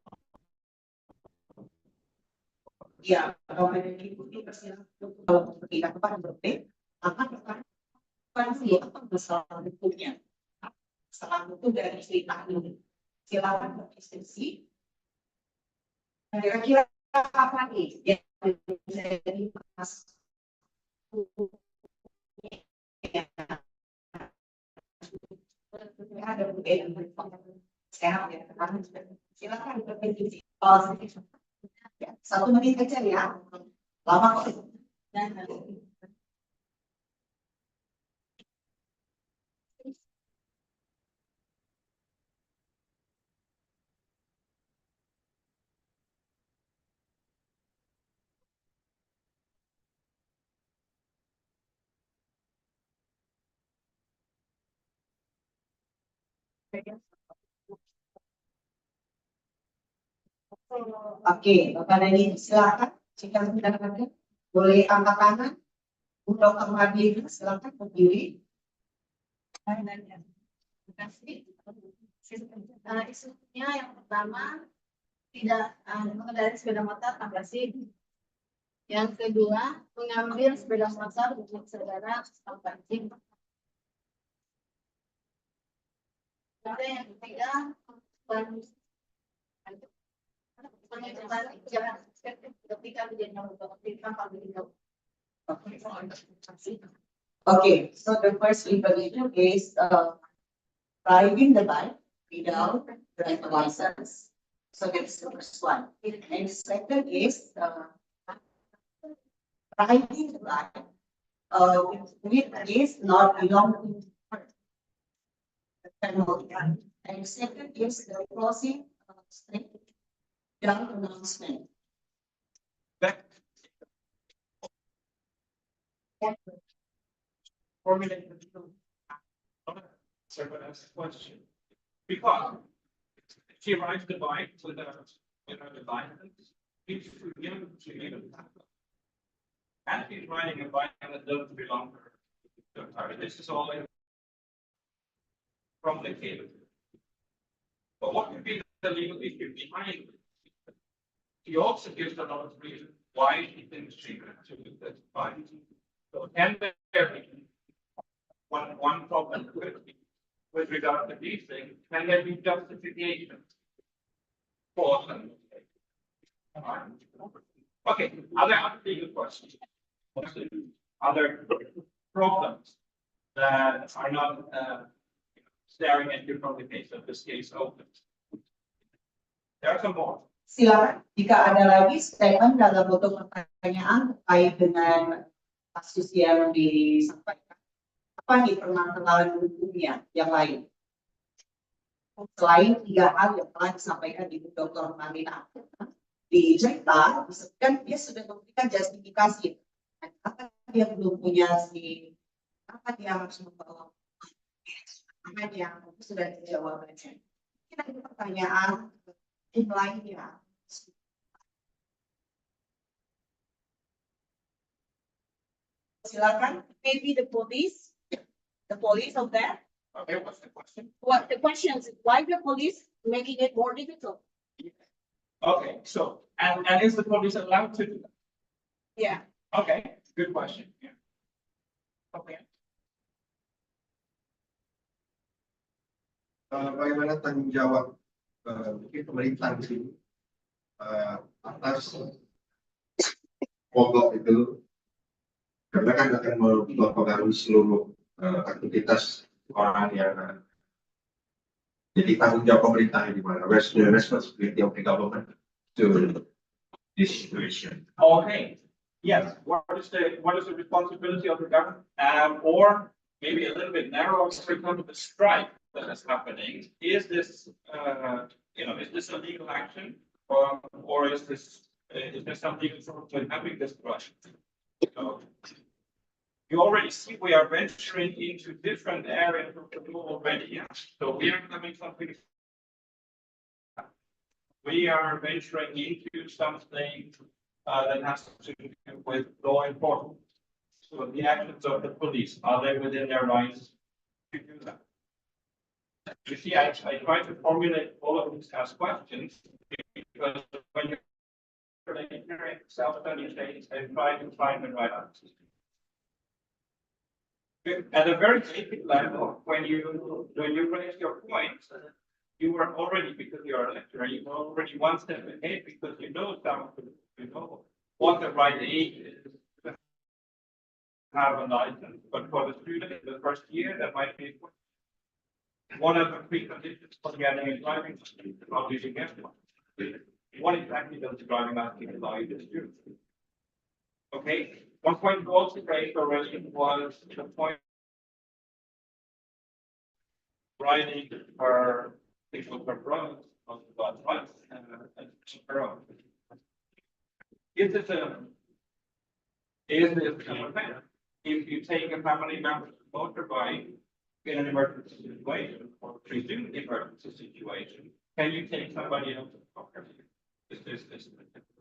ya, Bapak dan Ibu dipersilakan kalau berpindah kepada berbeda, akan bertanya siapa kesalahan hukumnya, kesalahan hukum dari cerita ini. Silakan berdiskusi. Kira-kira apa nih yang menjadi masalah? Ada perbedaan sehat ya, silakan berdiskusi. Ya, 1 menit aja ya, lama kok. Oke, Bapak Dani, silakan. Jika sudah ada, boleh angkat tangan. Bu Dr. Marlina, silakan berdiri. Terima kasih. Isunya yang pertama tidak mengendarai sepeda motor tanpa SIM. Yang kedua, mengambil sepeda motor untuk saudara tanpa SIM. Kemudian yang ketiga, pengecualian jalan ketika menjadi tanpa berhenti. Okay, so the first information is driving the bike without driver license. So that's the first one. And the second is riding the bike with is not belong to the family. And the second is the crossing street without announcement. Formulate the someone asks a question. Because she rides the bike without the license, she's too young to even have it. And she's riding a bike that doesn't belong to her. This is all from the kid. But what would be the legal issue behind it? She also gives a lot of reasons why she thinks she could do this bike. So can there be one problem with regard to these things, can there be justification for them? Okay, other legal questions? Other problems that are not staring at you from the case of this case open? There are some more. Silakan, jika ada lagi statement dalam bentuk pertanyaan terkait dengan kasus yang disampaikan. Apa nih permasalahan hukumnya yang lain? Selain 3 hal yang telah disampaikan di Dr. Marlina, di cerita disebutkan dia sudah memberikan justifikasi. Apa dia belum punya SIM, apa dia harus membawa, apa yang sudah dijawabnya. Mungkin ada pertanyaan yang lainnya. Silakan, maybe the police of that. Okay, what's the question? What the question is, why the police making it more difficult? Okay, so, and is the police allowed to do that? Yeah. Okay, good question. Yeah. Okay. Bagaimana tanggung jawab mungkin pemerintah di sini atas mogok itu, karena kan akan mempengaruhi seluruh aktivitas orang yang jadi tanggung jawab pemerintah di mana. Where's the responsibility of the government to this situation? Okay. Yes. What is the responsibility of the government? Or maybe a little bit narrower, for example, the strike that is happening. Is this is this a legal action, or is there some legal sort of having this strike? So, you already see we are venturing into different areas of the law already. Yeah? So we are coming something. We are venturing into something that has to do with law enforcement. So the actions of the police, are they within their rights to do that? You see, I try to formulate all of these as questions because when you're self-study things and try to find the right answers. At a very basic level, when you raise your points, you were already, because you're a lecturer, you were already one step ahead because you know what the right age is to have a license. But for the student in the first year, that might be one of the preconditions for getting a driving license. How did you get one? What exactly does the driving license allow you to do? Okay. One point you also raised already was the point riding her, I think it was her brother, right? And her own. Is this an event? If you take a family member's motorbike in an emergency situation or presumed emergency situation, can you take somebody else's property? Is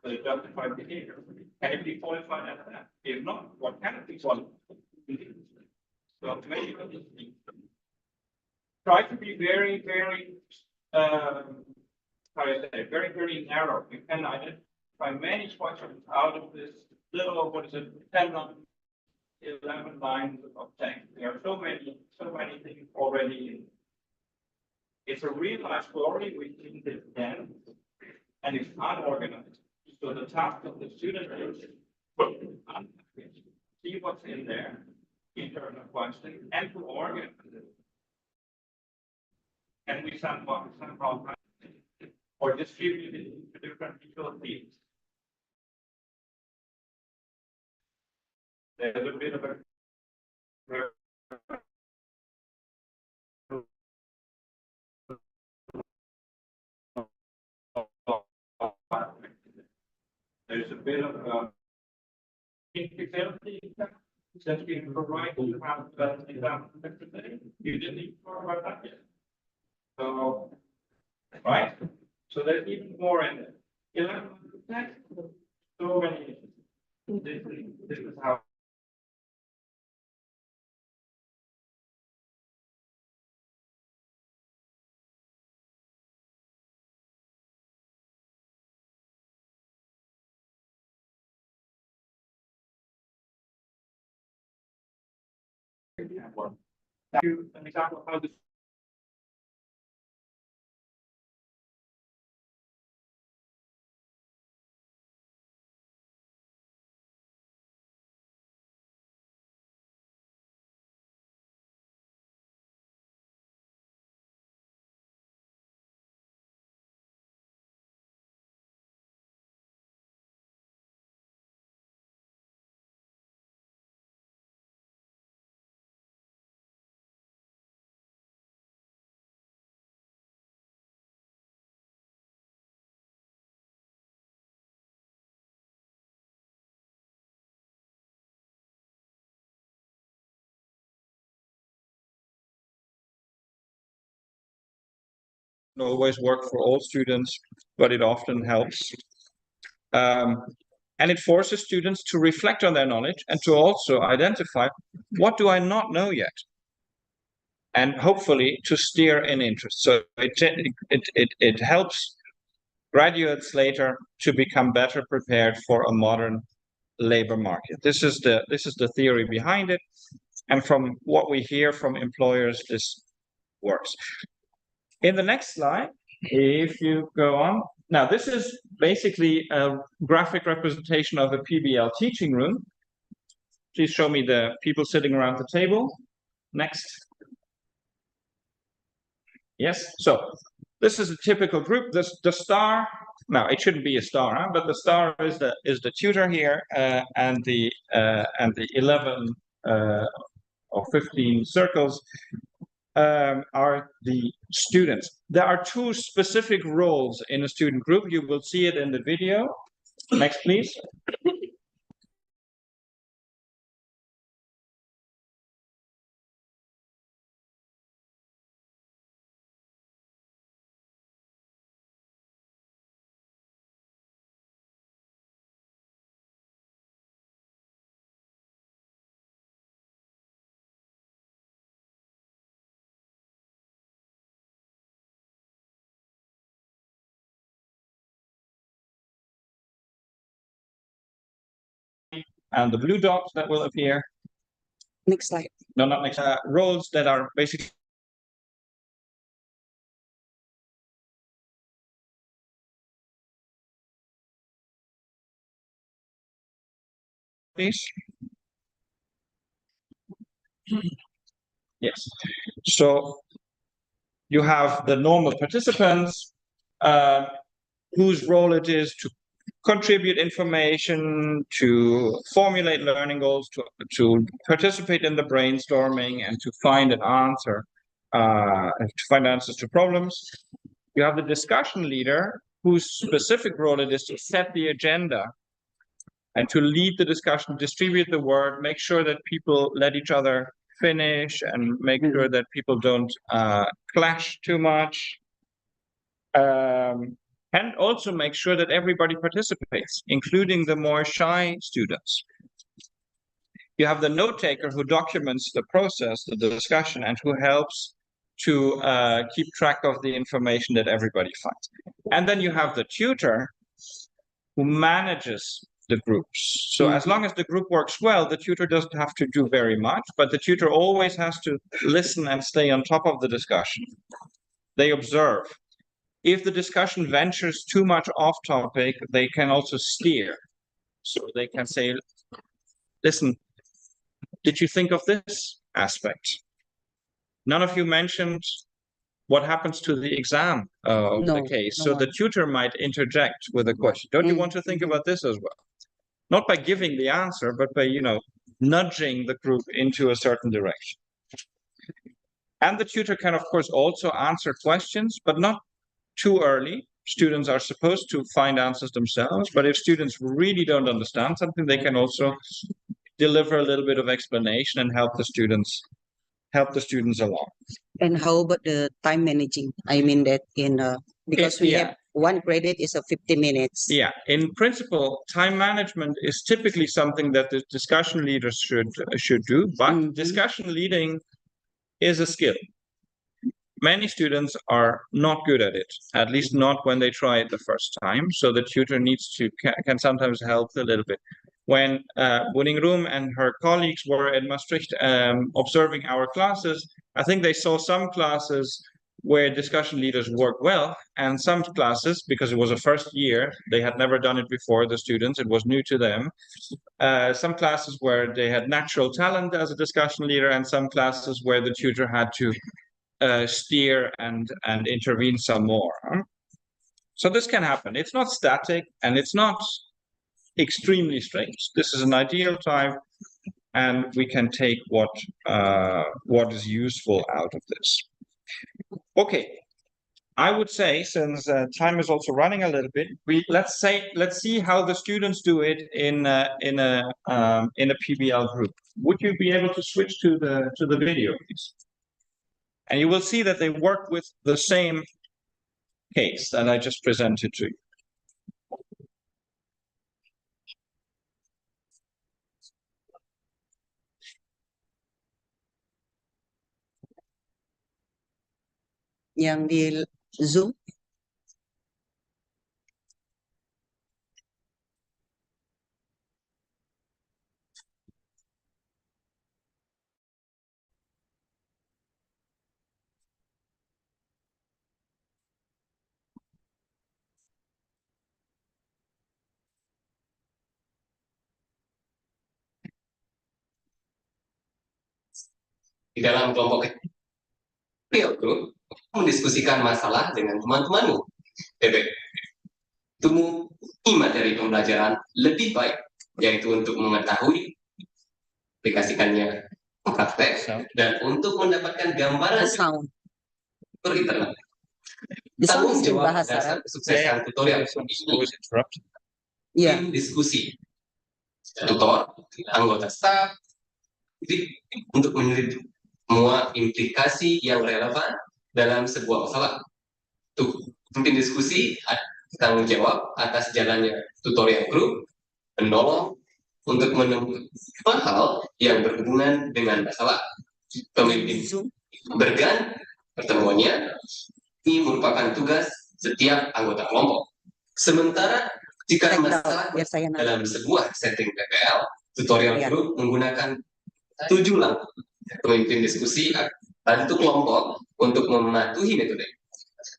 the justified behavior? Can it be qualified as that? If not, what can it be qualified? So maybe try to be very, very, how do I say, very, very narrow. You can identify many questions out of this little, what is it, 10 lines, 11 lines of text. There are so many things already in. It's a real life story which is dense and it's unorganized. So the task of the student is to see what's in there, internal questions, and to organize it. And we somehow or distribute it into different utilities. There's a bit of a there's a bit of infidelity that we provide to have you didn't even talk about that yet. So, right? So there's even more in it. 11 text, so many. This is how. An example of how this always work for all students, but it often helps. And it forces students to reflect on their knowledge and to also identify what do I not know yet, and hopefully to steer in interest. So it helps graduates later to become better prepared for a modern labor market. This is the theory behind it, and from what we hear from employers, this works. In the next slide, if you go on, now this is basically a graphic representation of a PBL teaching room. Please show me the people sitting around the table. Next. Yes, so this is a typical group. The star, now it shouldn't be a star, huh? But the star is the tutor here, and the 11 or 15 circles are the students. There are two specific roles in a student group. You will see it in the video. Next, please. And the blue dots that will appear. Next slide. No, not next. Roles that are basically please. Yes. So you have the normal participants, whose role it is to contribute information, to formulate learning goals, to participate in the brainstorming, and to find an answer, to find answers to problems. You have the discussion leader, whose specific role it is to set the agenda and to lead the discussion, distribute the word, make sure that people let each other finish, and make sure that people don't clash too much. And also make sure that everybody participates, including the more shy students. You have the note taker who documents the process, the discussion, and who helps to keep track of the information that everybody finds. And then you have the tutor who manages the groups. So as long as the group works well, the tutor doesn't have to do very much, but the tutor always has to listen and stay on top of the discussion. They observe. If the discussion ventures too much off topic, they can also steer. So they can say, listen, did you think of this aspect? None of you mentioned what happens to the exam of the case. So the tutor might interject with a question. Don't you want to think about this as well? Not by giving the answer, but by, nudging the group into a certain direction. And the tutor can, of course, also answer questions, but not too early. Students are supposed to find answers themselves, but if students really don't understand something, they can also deliver a little bit of explanation and help the students along. And how about the time managing? I mean that because we have one credit is 50 minutes. Yeah, in principle, time management is typically something that the discussion leaders should do, but discussion leading is a skill. Many students are not good at it, at least not when they try it the first time. So the tutor can sometimes help a little bit. When Wuningrum and her colleagues were at Maastricht observing our classes, I think they saw some classes where discussion leaders work well, and some classes, because it was a first year, they had never done it before, the students, it was new to them. Some classes where they had natural talent as a discussion leader, and some classes where the tutor had to steer and intervene some more. So this can happen. It's not static and it's not extremely strange. This is an ideal time, and we can take what is useful out of this. Okay, I would say, since time is also running a little bit, let's see how the students do it in a PBL group. Would you be able to switch to the video, please? And you will see that they work with the same case that I just presented to you. Yang di Zoom. Di dalam kelompok kecil group, mendiskusikan masalah dengan teman-temanmu. Temui materi pembelajaran lebih baik, yaitu untuk mengetahui, aplikasikannya praktek, dan untuk mendapatkan gambaran per internet. Tanggung jawab dasar kesuksesan tutorial ini tim diskusi, tutor, anggota staf, untuk meneliti semua implikasi yang relevan dalam sebuah masalah. Tim diskusi tanggung jawab atas jalannya tutorial group, menolong untuk menemukan hal yang berhubungan dengan masalah. Pemimpin bergan pertemuannya ini merupakan tugas setiap anggota kelompok. Sementara jika masalah dalam sebuah setting PBL, tutorial group menggunakan 7 langkah. Pemimpin diskusi bantu kelompok untuk mematuhi metode.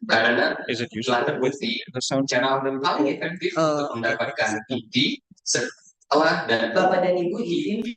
Karena telah terbukti cara paling efektif untuk mendapatkan inti setelah dan Bapak dan Ibu izin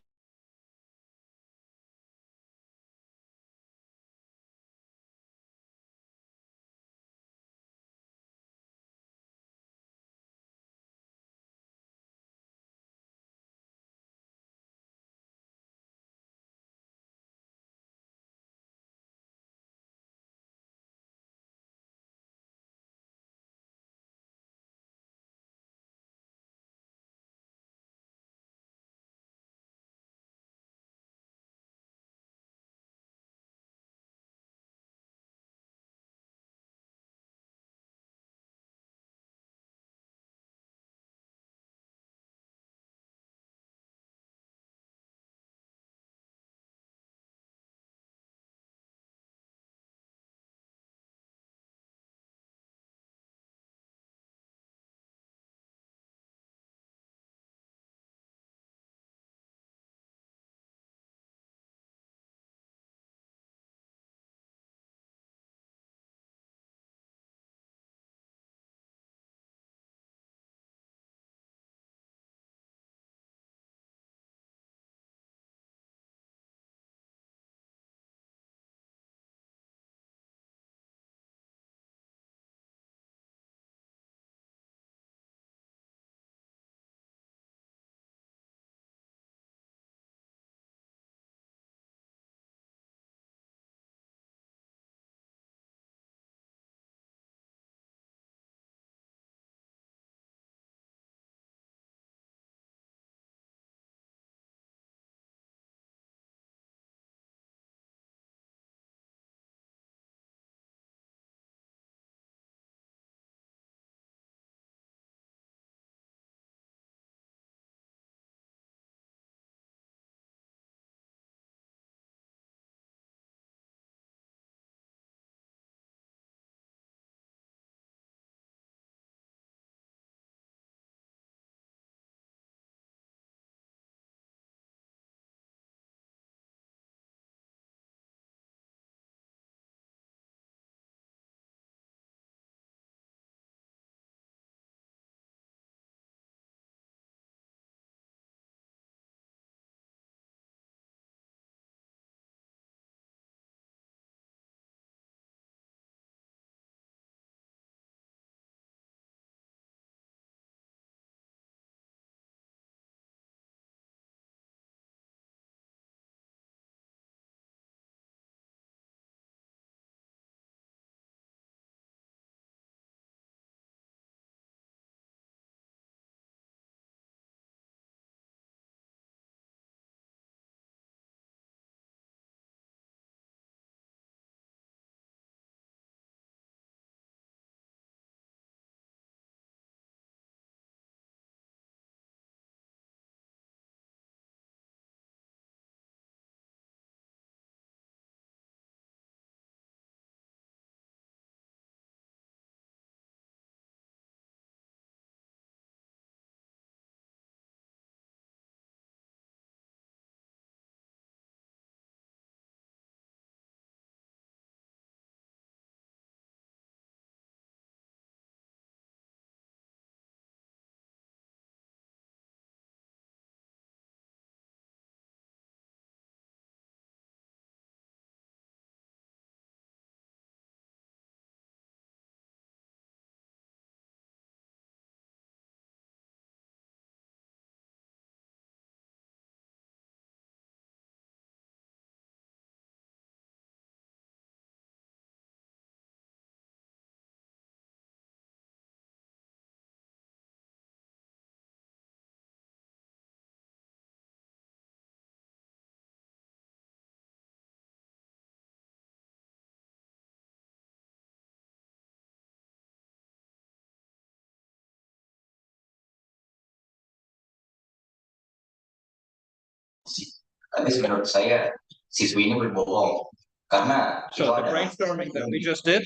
Tapi menurut saya siswi ini berbohong karena So the brainstorming that we just did,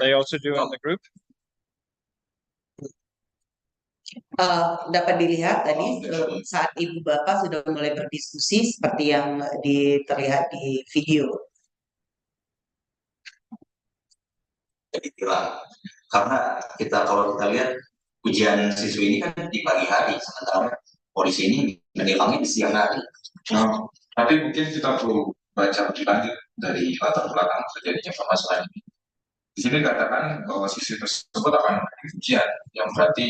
they also do in the group. Dapat dilihat tadi saat ibu bapak sudah mulai berdiskusi seperti yang terlihat di video. Jadi bilang karena kalau kita lihat ujian siswi ini kan di pagi hari, sementara polisi ini menilangnya di siang hari. Tapi mungkin kita perlu baca lebih lanjut dari latar belakang terjadinya permasalahan ini. Di sini dikatakan bahwa siswi tersebut akan menghadapi ujian, yang berarti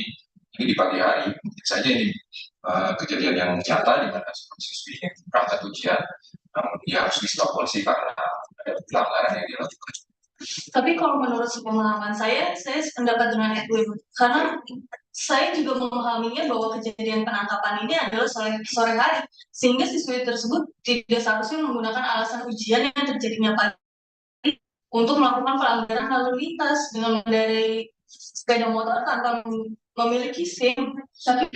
ini di pagi hari. Mungkin saja ini kejadian yang nyata di mana siswi yang berangkat ujian, namun dia harus di-stop polisi karena ada pelanggaran yang dilakukan. Tapi kalau menurut pemahaman saya sependapat dengan Edwin, karena saya juga memahaminya bahwa kejadian penangkapan ini adalah sore hari, sehingga siswi tersebut tidak seharusnya menggunakan alasan ujian yang terjadinya pagi untuk melakukan pelanggaran lalu lintas dengan mengendarai sepeda motor tanpa memiliki SIM. Tapi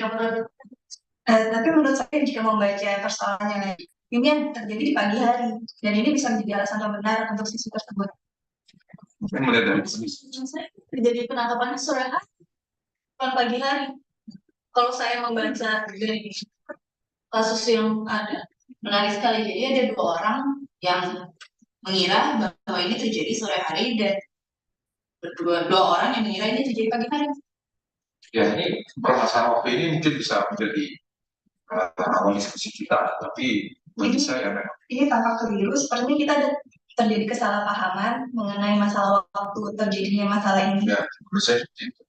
menurut saya jika membaca persoalannya ini yang terjadi di pagi hari, dan ini bisa menjadi alasan yang benar untuk siswi tersebut. Terjadi penangkapan sore hari, bukan pagi hari. Kalau saya membaca dari kasus yang ada, menarik sekali. Jadi ada 2 orang yang mengira bahwa ini terjadi sore hari dan dua orang yang mengira ini terjadi pagi hari. Ya, ini permasalahan waktu ini mungkin bisa menjadi awal diskusi kita, tapi bagi saya memang Ini tampak keliru, sepertinya kita ada terjadi kesalahpahaman mengenai masalah waktu terjadinya masalah ini. ya menurut saya seperti itu.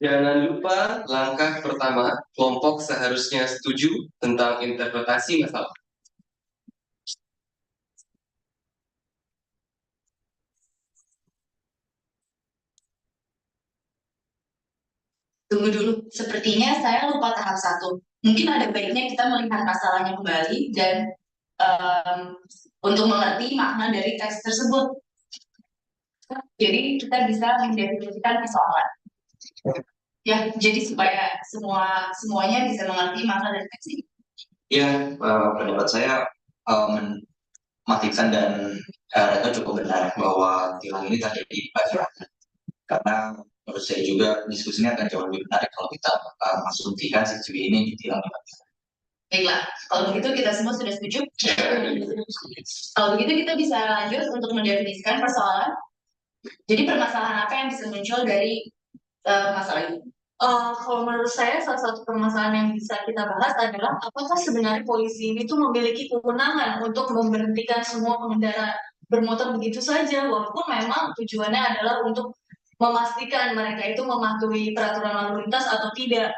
Jangan lupa langkah pertama, kelompok seharusnya setuju tentang interpretasi masalah. Tunggu dulu, sepertinya saya lupa tahap 1. Mungkin ada baiknya kita melihat masalahnya kembali dan untuk mengerti makna dari teks tersebut. Jadi kita bisa mendefinisikan persoalan. Ya, jadi supaya semuanya bisa mengerti makna dari teks ini. Ya, pendapat saya Matikan dan Reto cukup benar bahwa tilang ini terjadi di pagi hari. Karena menurut saya juga diskusinya akan jauh lebih menarik kalau kita mengasumsikan siswi ini ditilang di pagi hari. Baiklah, kalau begitu kita semua sudah setuju. Kalau begitu kita bisa lanjut untuk mendefinisikan persoalan. Jadi permasalahan apa yang bisa muncul dari masalah ini? Kalau menurut saya salah satu permasalahan yang bisa kita bahas adalah apakah sebenarnya polisi ini tuh memiliki kewenangan untuk memberhentikan semua pengendara bermotor begitu saja, walaupun memang tujuannya adalah untuk memastikan mereka itu mematuhi peraturan lalu lintas atau tidak.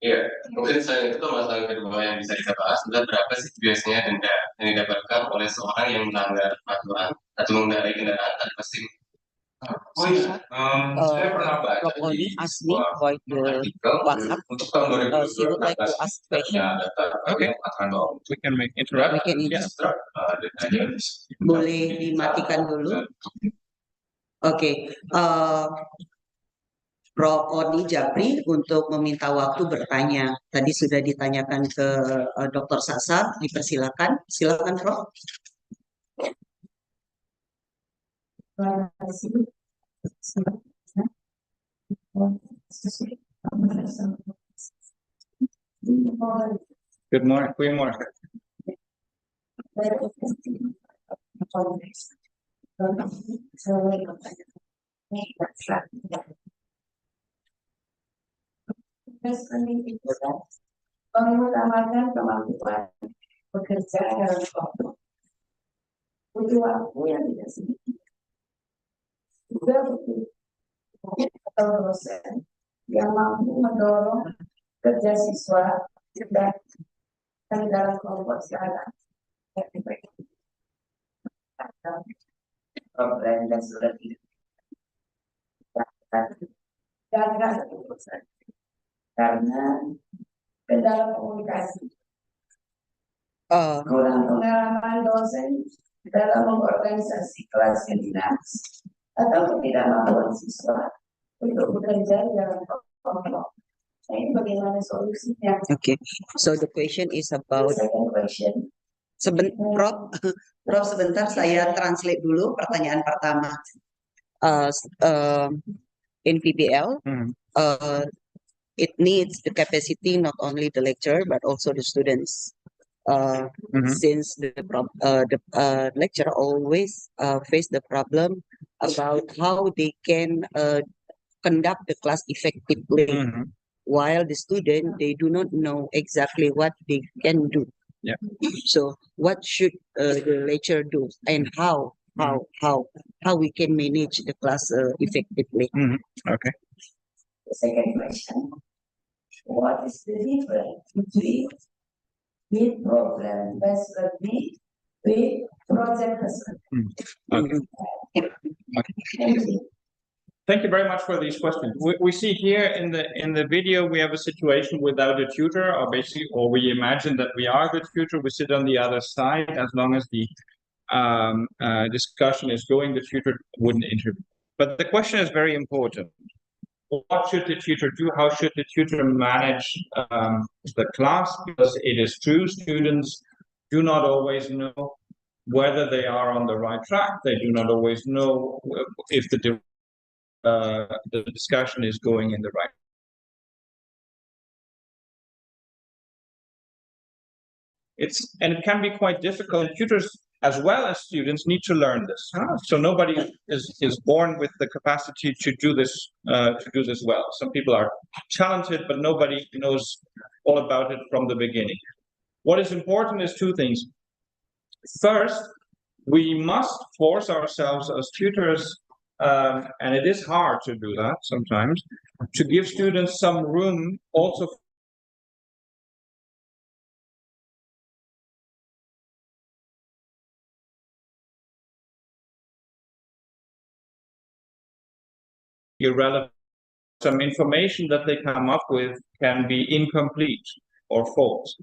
Iya, mungkin selain itu masalah kedua yang bisa kita bahas adalah berapa sih biasanya denda yang didapatkan oleh seorang yang melanggar peraturan atau mengendarai kendaraan tanpa SIM. Oh iya, saya pernah baca di sebuah artikel untuk tahun 2020 We can make interrupt. Boleh dimatikan dulu. Oke, Prof. Oni Japri untuk meminta waktu bertanya. Tadi sudah ditanyakan ke Dr. Sasa, dipersilakan. Silakan, Prof. Good morning. Goedemorgen. Mengutamakan kemampuan bekerja dalam kelompok. Butuh waktu yang tidak sedikit. Juga butuh atau dosen yang mampu mendorong kerja siswa dan dalam kelompok sekarang. Problem dan sudah tidak. Karena kendala komunikasi. Kurang pengalaman dosen dalam mengorganisasi kelas yang dinamis. atau ketidakmampuan siswa untuk bekerja dalam kelompok. Nah, ini bagaimana solusinya? Okay, so the question is about Second question. Prof, sebentar saya translate dulu pertanyaan pertama. In PBL, it needs the capacity not only the lecturer but also the students. Since the lecturer always face the problem about how they can conduct the class effectively, while the student, they do not know exactly what they can do. Yeah. So what should the lecturer do, and how we can manage the class effectively? Okay. The second question, what is the difference between with program-based learning with project-based learning? Okay. Thank you. Thank you very much for these questions. We see here in the video we have a situation without a tutor, or basically, or we imagine that we are the tutor. We sit on the other side. As long as the discussion is going, the tutor wouldn't intervene. But the question is very important. What should the tutor do? How should the tutor manage the class? Because it is true, students do not always know whether they are on the right track. They do not always know if the discussion is going in the right. And it can be quite difficult. Tutors as well as students need to learn this. So nobody is born with the capacity to do this well. Some people are talented, but nobody knows all about it from the beginning. What is important is two things. First, we must force ourselves as tutors, and it is hard to do that sometimes, to give students some room also irrelevant. Some information that they come up with can be incomplete or false.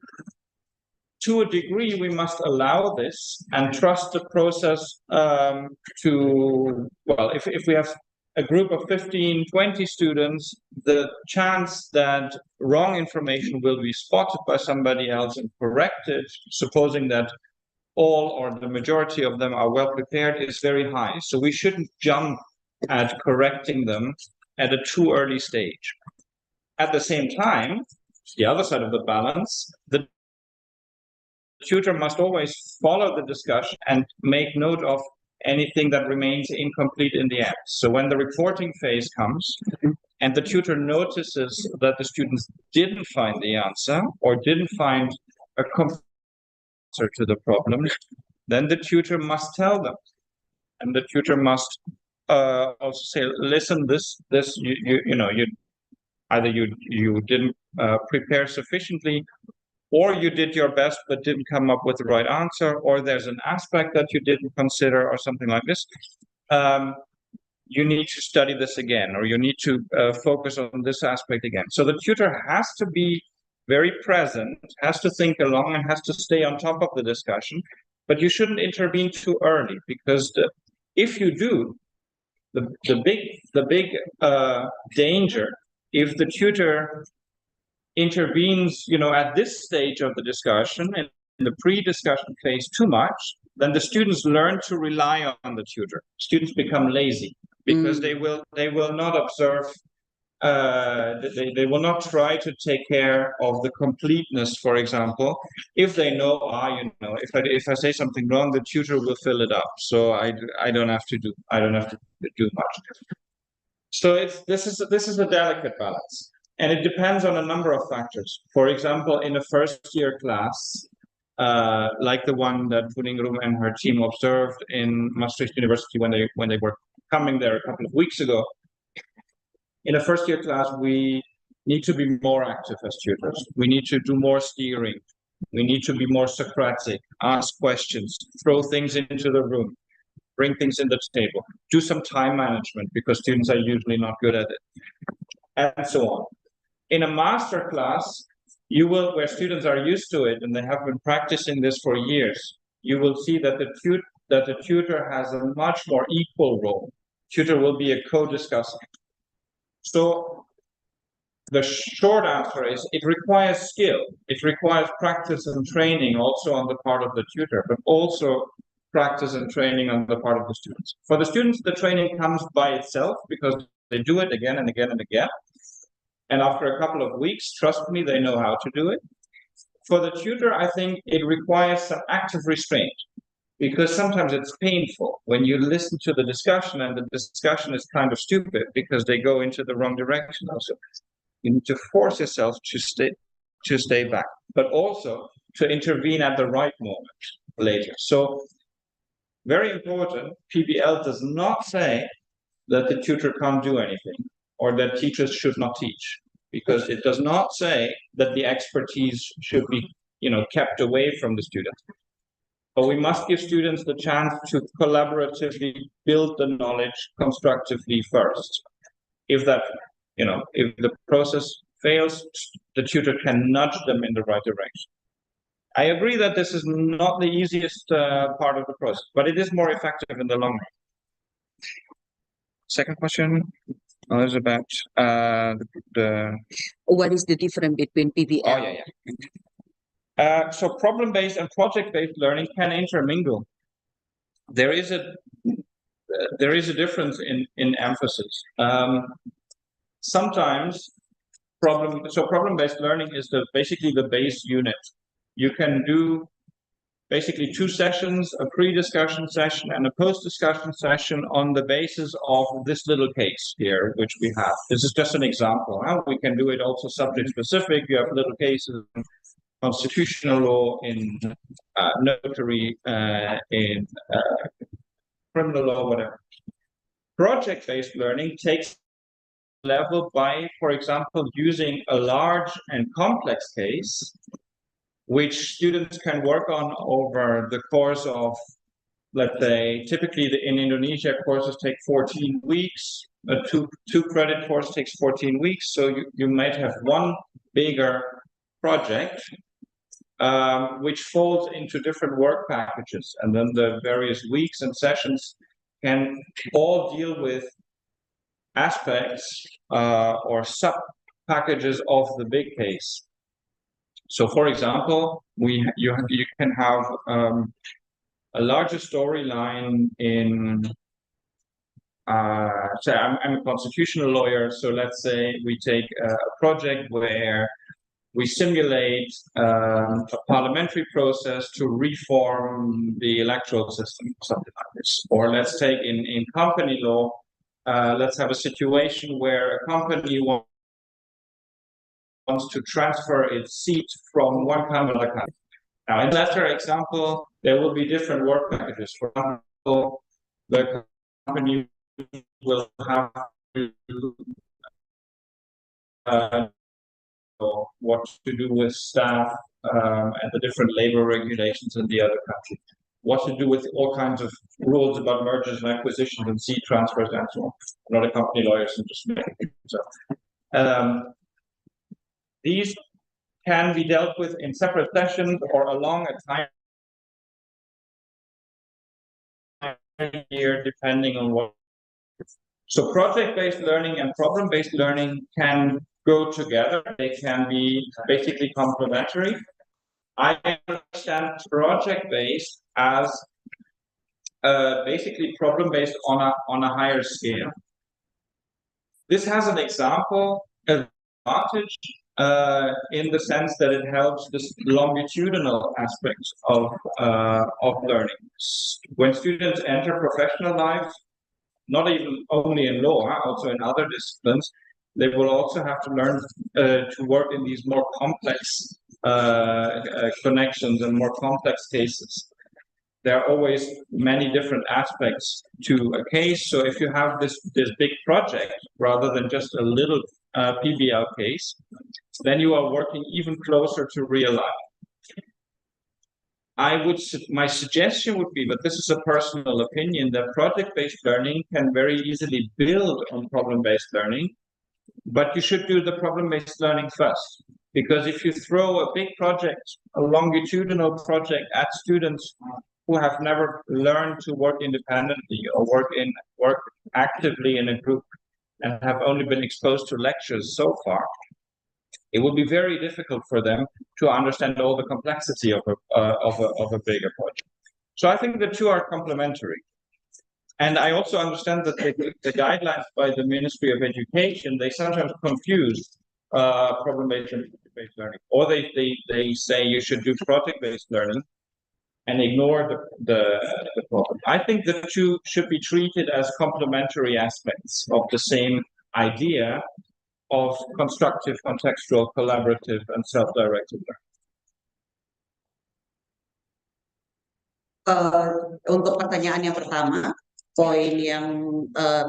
To a degree, we must allow this and trust the process well, if we have a group of 15, 20 students, the chance that wrong information will be spotted by somebody else and corrected, supposing that all or the majority of them are well prepared, is very high. So we shouldn't jump at correcting them at a too early stage. At the same time, the other side of the balance, the tutor must always follow the discussion and make note of anything that remains incomplete in the end. So when the reporting phase comes and the tutor notices that the students didn't find the answer or didn't find a complete answer to the problem, then the tutor must tell them. And the tutor must also say, listen, you either you didn't prepare sufficiently, or you did your best but didn't come up with the right answer, or there's an aspect that you didn't consider, or something like this. You need to study this again, or you need to focus on this aspect again. So the tutor has to be very present, has to think along, and has to stay on top of the discussion. But you shouldn't intervene too early, because if you do, the big danger, if the tutor intervenes, at this stage of the discussion, in the pre-discussion phase too much, then the students learn to rely on the tutor. Students become lazy because they will not observe. They will not try to take care of the completeness, for example, if they know, if I say something wrong, the tutor will fill it up, so I don't have to do much. So this is a delicate balance, and it depends on a number of factors. For example, in a first-year class, like the one that Puningrum and her team observed in Maastricht University when they were coming there a couple of weeks ago. In a first-year class, we need to be more active as tutors. We need to do more steering. We need to be more Socratic, ask questions, throw things into the room, bring things in the table, do some time management, because students are usually not good at it, and so on. In a master class, where students are used to it and they have been practicing this for years, you will see that the tutor has a much more equal role tutor will be a co-discussant. So the short answer is it requires skill. It requires practice and training also on the part of the tutor, but also practice and training on the part of the students. For the students, the training comes by itself because they do it again and again and again. And after a couple of weeks, trust me, they know how to do it. For the tutor, I think it requires some active restraint, because sometimes it's painful when you listen to the discussion and the discussion is kind of stupid because they go into the wrong direction. Also, you need to force yourself to stay back, but also to intervene at the right moment later. So very important, PBL does not say that the tutor can't do anything or that teachers should not teach, because it does not say that the expertise should be, kept away from the students. But we must give students the chance to collaboratively build the knowledge constructively first. If that, if the process fails, the tutor can nudge them in the right direction. I agree that this is not the easiest part of the process, but it is more effective in the long run. Second question is about the. What is the difference between PBL? Oh, yeah. So problem-based and project-based learning can intermingle. There is a difference in emphasis. Sometimes problem-based learning is basically the base unit. You can do basically 2 sessions, a pre-discussion session and a post-discussion session on the basis of this little case here, which we have. This is just an example. We can do it also subject-specific. You have little cases in constitutional law, in notary, in criminal law, whatever. Project-based learning takes level by, for example, using a large and complex case, which students can work on over the course of, let's say, typically in Indonesia, courses take 14 weeks. A two credit course takes 14 weeks. So you might have one bigger project, which falls into different work packages. And then the various weeks and sessions can all deal with aspects or sub-packages of the big case. So, for example, you can have a larger storyline in. So I'm a constitutional lawyer. So let's say we take a project where we simulate a parliamentary process to reform the electoral system, something like this. Or let's take in company law, let's have a situation where a company wants to transfer its seat from one country to another country. Now, in the latter example, there will be different work packages. For example, the company will have what to do with staff and the different labor regulations in the other country. What to do with all kinds of rules about mergers and acquisitions and seat transfers and so on. I'm not a company lawyer, so just making things up. These can be dealt with in separate sessions or along a time year, depending on what. So project-based learning and problem-based learning can go together. They can be basically complementary. I understand project-based as basically problem-based on a higher scale. This has an example advantage in the sense that it helps this longitudinal aspects of learning. When students enter professional life, not even only in law, also in other disciplines, they will also have to learn to work in these more complex connections and more complex cases. There are always many different aspects to a case. So if you have this big project rather than just a little PBL case, then you are working even closer to real life. My suggestion would be, but this is a personal opinion, that project-based learning can very easily build on problem-based learning, but you should do the problem-based learning first. Because if you throw a big project, a longitudinal project at students who have never learned to work independently or work actively in a group and have only been exposed to lectures so far, it would be very difficult for them to understand all the complexity of a bigger project. So I think the two are complementary. And I also understand that the guidelines by the Ministry of Education, they sometimes confuse problem-based learning, or they say you should do project-based learning and ignore the problem. I think the two should be treated as complementary aspects of the same idea of constructive, contextual, collaborative, and self-directed learning. Untuk pertanyaan yang pertama, poin yang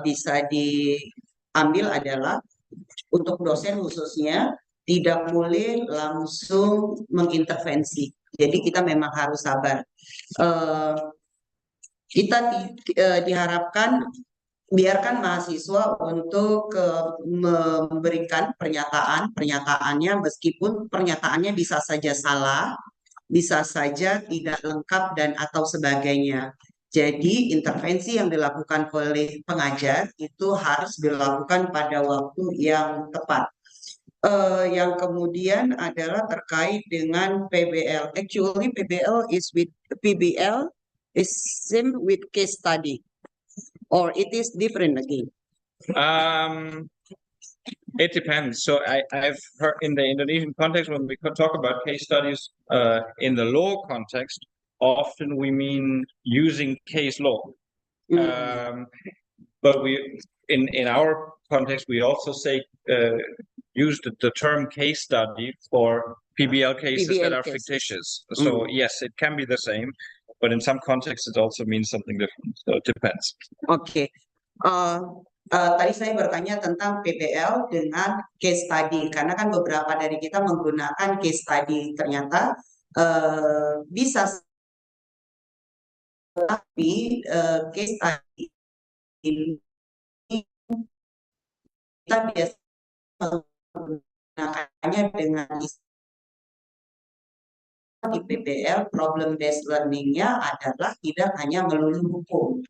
bisa diambil adalah untuk dosen khususnya tidak boleh langsung mengintervensi. Jadi kita memang harus sabar. Kita diharapkan biarkan mahasiswa untuk memberikan pernyataannya, meskipun pernyataannya bisa saja salah, bisa saja tidak lengkap dan atau sebagainya. Jadi intervensi yang dilakukan oleh pengajar itu harus dilakukan pada waktu yang tepat. Yang kemudian adalah terkait dengan PBL. Actually, PBL is with PBL is same with case study, or it is different again. It depends. So I've heard in the Indonesian context, when we talk about case studies in the law context, often we mean using case law. But in our context, we also say use the term case study for PBL cases that are fictitious. So yes, it can be the same, but in some contexts it also means something different. So it depends. Okay. Tadi saya bertanya tentang PBL dengan case study, karena kan beberapa dari kita menggunakan case study. Ternyata bisa, tapi case study ini kita biasa menggunakannya dengan di PBL, problem based learning-nya adalah tidak hanya melulu hukum.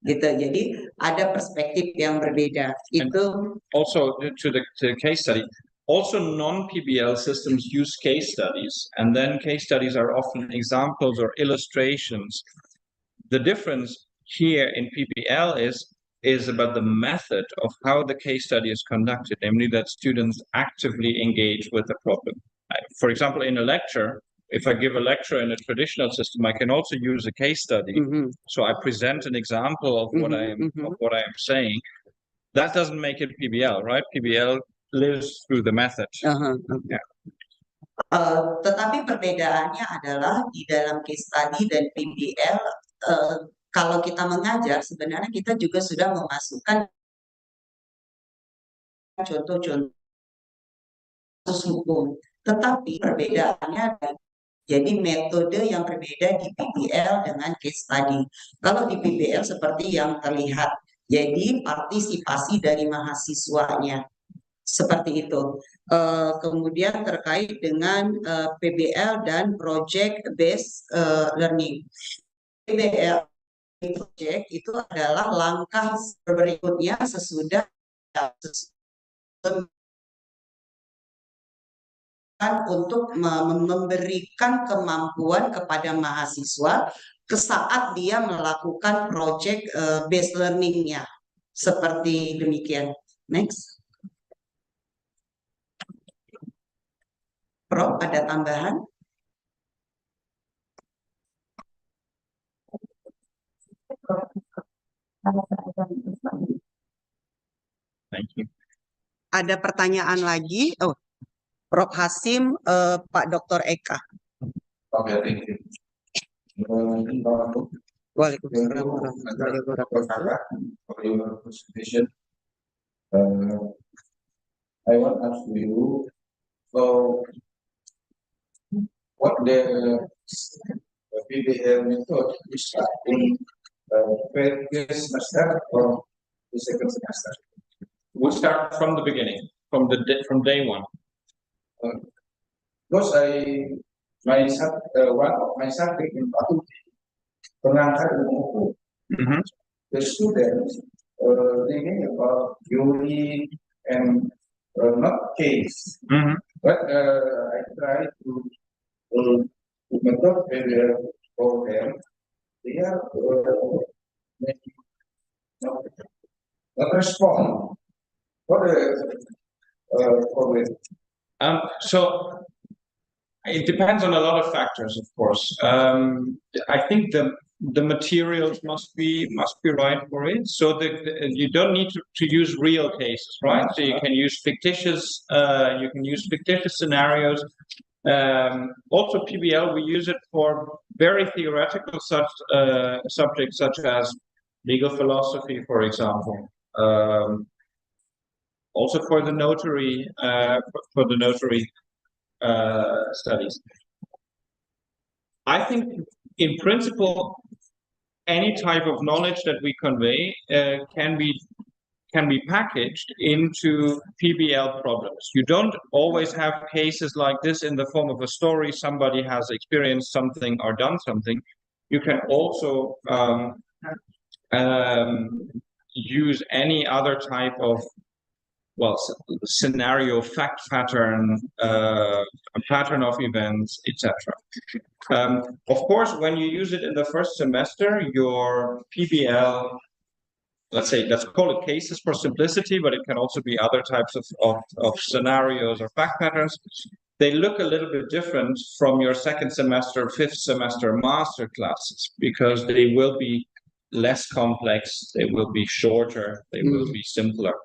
Gitu. Jadi ada perspektif yang berbeda. Itu also to the case study. Also, non-PBL systems use case studies, and then case studies are often examples or illustrations. The difference here in PBL is about the method of how the case study is conducted, namely that students actively engage with the problem. For example, in a lecture, if I give a lecture in a traditional system, I can also use a case study. So I present an example of what I am saying. That doesn't make it PBL, right? PBL lives through the method. Yeah. Tetapi perbedaannya adalah di dalam case study dan PBL, kalau kita mengajar sebenarnya kita juga sudah memasukkan contoh-contoh hukum. Tetapi perbedaannya jadi metode yang berbeda di PBL dengan case study. Kalau di PBL seperti yang terlihat, jadi partisipasi dari mahasiswanya. Seperti itu. Kemudian terkait dengan PBL dan project based learning. PBL project itu adalah langkah berikutnya sesudah untuk memberikan kemampuan kepada mahasiswa saat dia melakukan project based learning-nya. Seperti demikian. Next. Prof, ada tambahan? Thank you. Ada pertanyaan lagi? Oh, Prof Hasim, Pak Dr. Eka. Okay, thank you. Waalaikumsalam warahmatullahi wabarakatuh. For your presentation, I want to ask you, so what the PBL method is in first semester or the second semester? We start from the beginning, from day one. Because one of my subject in faculty pengantar ilmu hukum. The students thinking about theory and not case, but I try to method for them. They are making not respond for it. So it depends on a lot of factors, of course. I think the materials must be right for it. So you don't need to use real cases, right? So you can use fictitious scenarios. Also PBL, we use it for very theoretical subjects such as legal philosophy, for example. Also for the notary studies. I think in principle any type of knowledge that we convey can be packaged into PBL problems. You don't always have cases like this in the form of a story, somebody has experienced something or done something. You can also use any other type of scenario, fact pattern, a pattern of events, etc. Of course, when you use it in the first semester, your PBL, let's call it cases for simplicity, but it can also be other types of scenarios or fact patterns. They look a little bit different from your second semester, fifth semester master classes, because they will be less complex, they will be shorter, they will be simpler.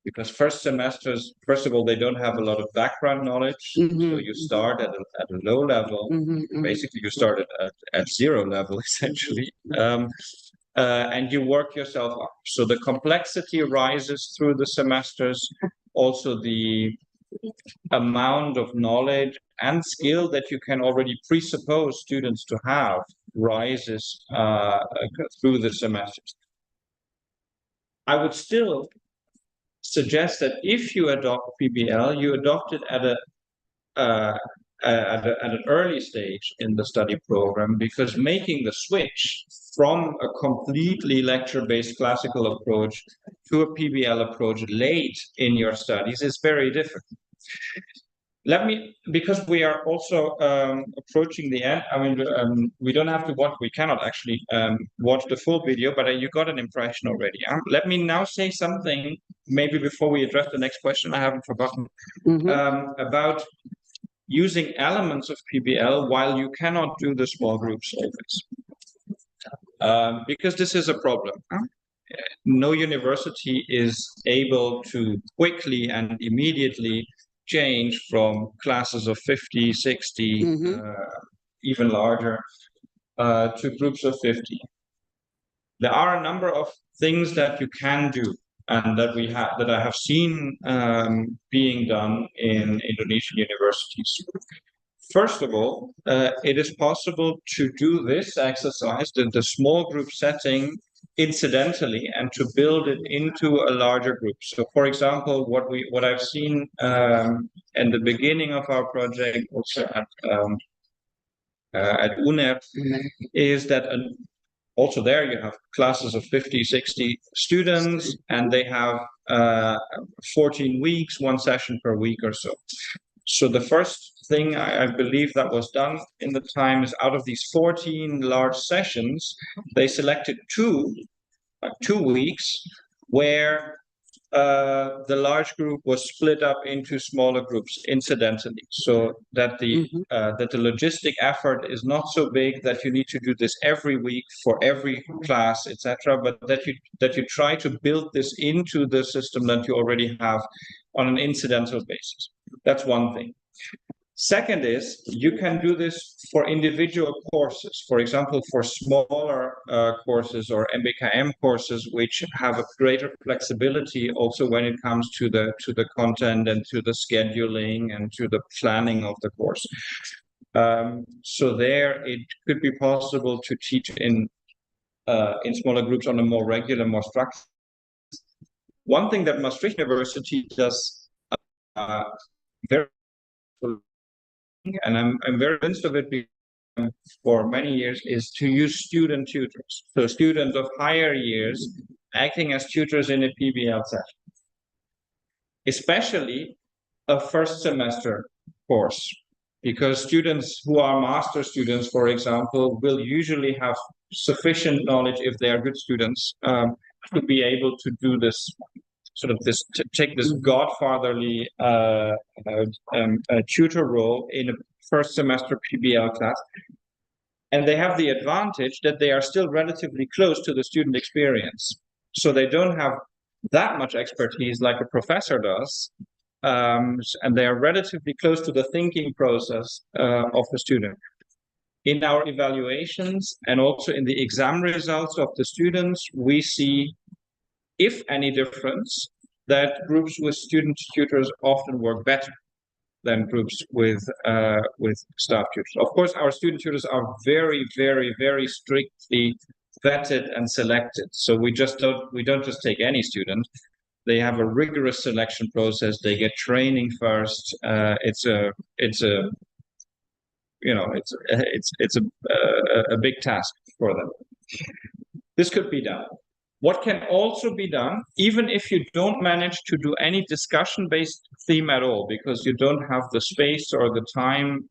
Because first semesters, first of all, they don't have a lot of background knowledge, so you start at a low level. Basically, you start at zero level, essentially, and you work yourself up. So the complexity rises through the semesters. Also, the amount of knowledge and skill that you can already presuppose students to have rises through the semesters. I would still suggest that if you adopt PBL, you adopt it at an early stage in the study program, because making the switch from a completely lecture-based classical approach to a PBL approach late in your studies is very difficult. Because we are also approaching the end, I mean, we don't have to watch, we cannot actually watch the full video, but you got an impression already. Let me now say something, maybe before we address the next question, I haven't forgotten, about using elements of PBL while you cannot do the small groups always. Because this is a problem. No university is able to quickly and immediately change from classes of 50, 60, even larger, to groups of 50. There are a number of things that you can do and that I have seen being done in Indonesian universities. First of all, it is possible to do this exercise, the small group setting, incidentally, and to build it into a larger group. So, for example, what I've seen in the beginning of our project, also at UNER, is that also there you have classes of 50, 60 students, and they have 14 weeks, one session per week or so. So the first thing I believe that was done in the time is, out of these 14 large sessions, they selected two weeks where the large group was split up into smaller groups incidentally, so that the logistic effort is not so big that you need to do this every week for every class, etc., but that you try to build this into the system that you already have on an incidental basis. That's one thing. Second is, you can do this for individual courses. For example, for smaller courses or MBKM courses, which have a greater flexibility also when it comes to the content and to the scheduling and to the planning of the course. So there, it could be possible to teach in smaller groups on a more regular, more structured. One thing that Maastricht University does very, and I'm very convinced of it, for many years is to use student tutors. So students of higher years acting as tutors in a PBL session, especially a first semester course, because students who are master students, for example, will usually have sufficient knowledge, if they are good students, to be able to do this to take this godfatherly tutor role in a first semester PBL class. And they have the advantage that they are still relatively close to the student experience. So they don't have that much expertise like a professor does. And they are relatively close to the thinking process of the student. In our evaluations and also in the exam results of the students, we see, if any difference, that groups with student tutors often work better than groups with staff tutors. Of course, our student tutors are very, very, very strictly vetted and selected. So we don't just take any student. They have a rigorous selection process. They get training first. It's a big task for them. This could be done. What can also be done, even if you don't manage to do any discussion-based theme at all, because you don't have the space or the time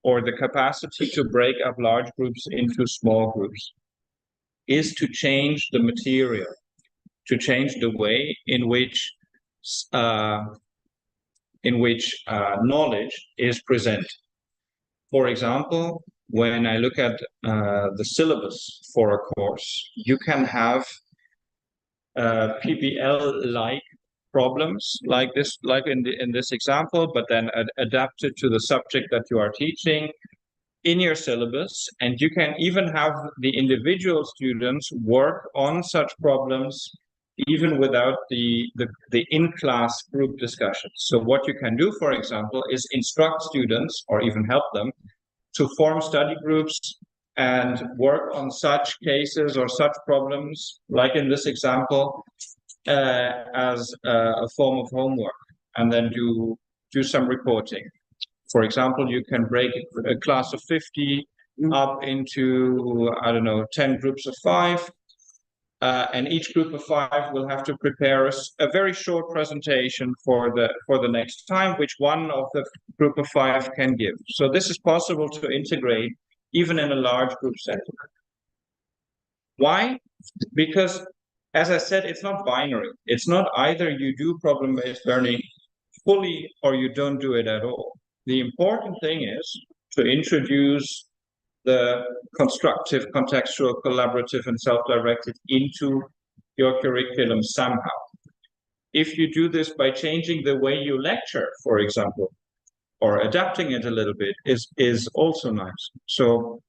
or the capacity to break up large groups into small groups, is to change the material, to change the way in which knowledge is presented. For example, when I look at the syllabus for a course, you can have PBL-like problems like this, like in this example, but then adapted to the subject that you are teaching in your syllabus. And you can even have the individual students work on such problems even without the in-class group discussions. So what you can do, for example, is instruct students or even help them to form study groups and work on such cases or such problems, like in this example, as a form of homework, and then do some reporting. For example, you can break a class of 50 up into, I don't know, 10 groups of 5, and each group of 5 will have to prepare a very short presentation for the next time, which one of the group of 5 can give. So this is possible to integrate even in a large group setting. Why? Because, as I said, it's not binary. It's not either you do problem-based learning fully or you don't do it at all. The important thing is to introduce the constructive, contextual, collaborative, and self-directed into your curriculum somehow. If you do this by changing the way you lecture, for example, or adapting it a little bit, is also nice. So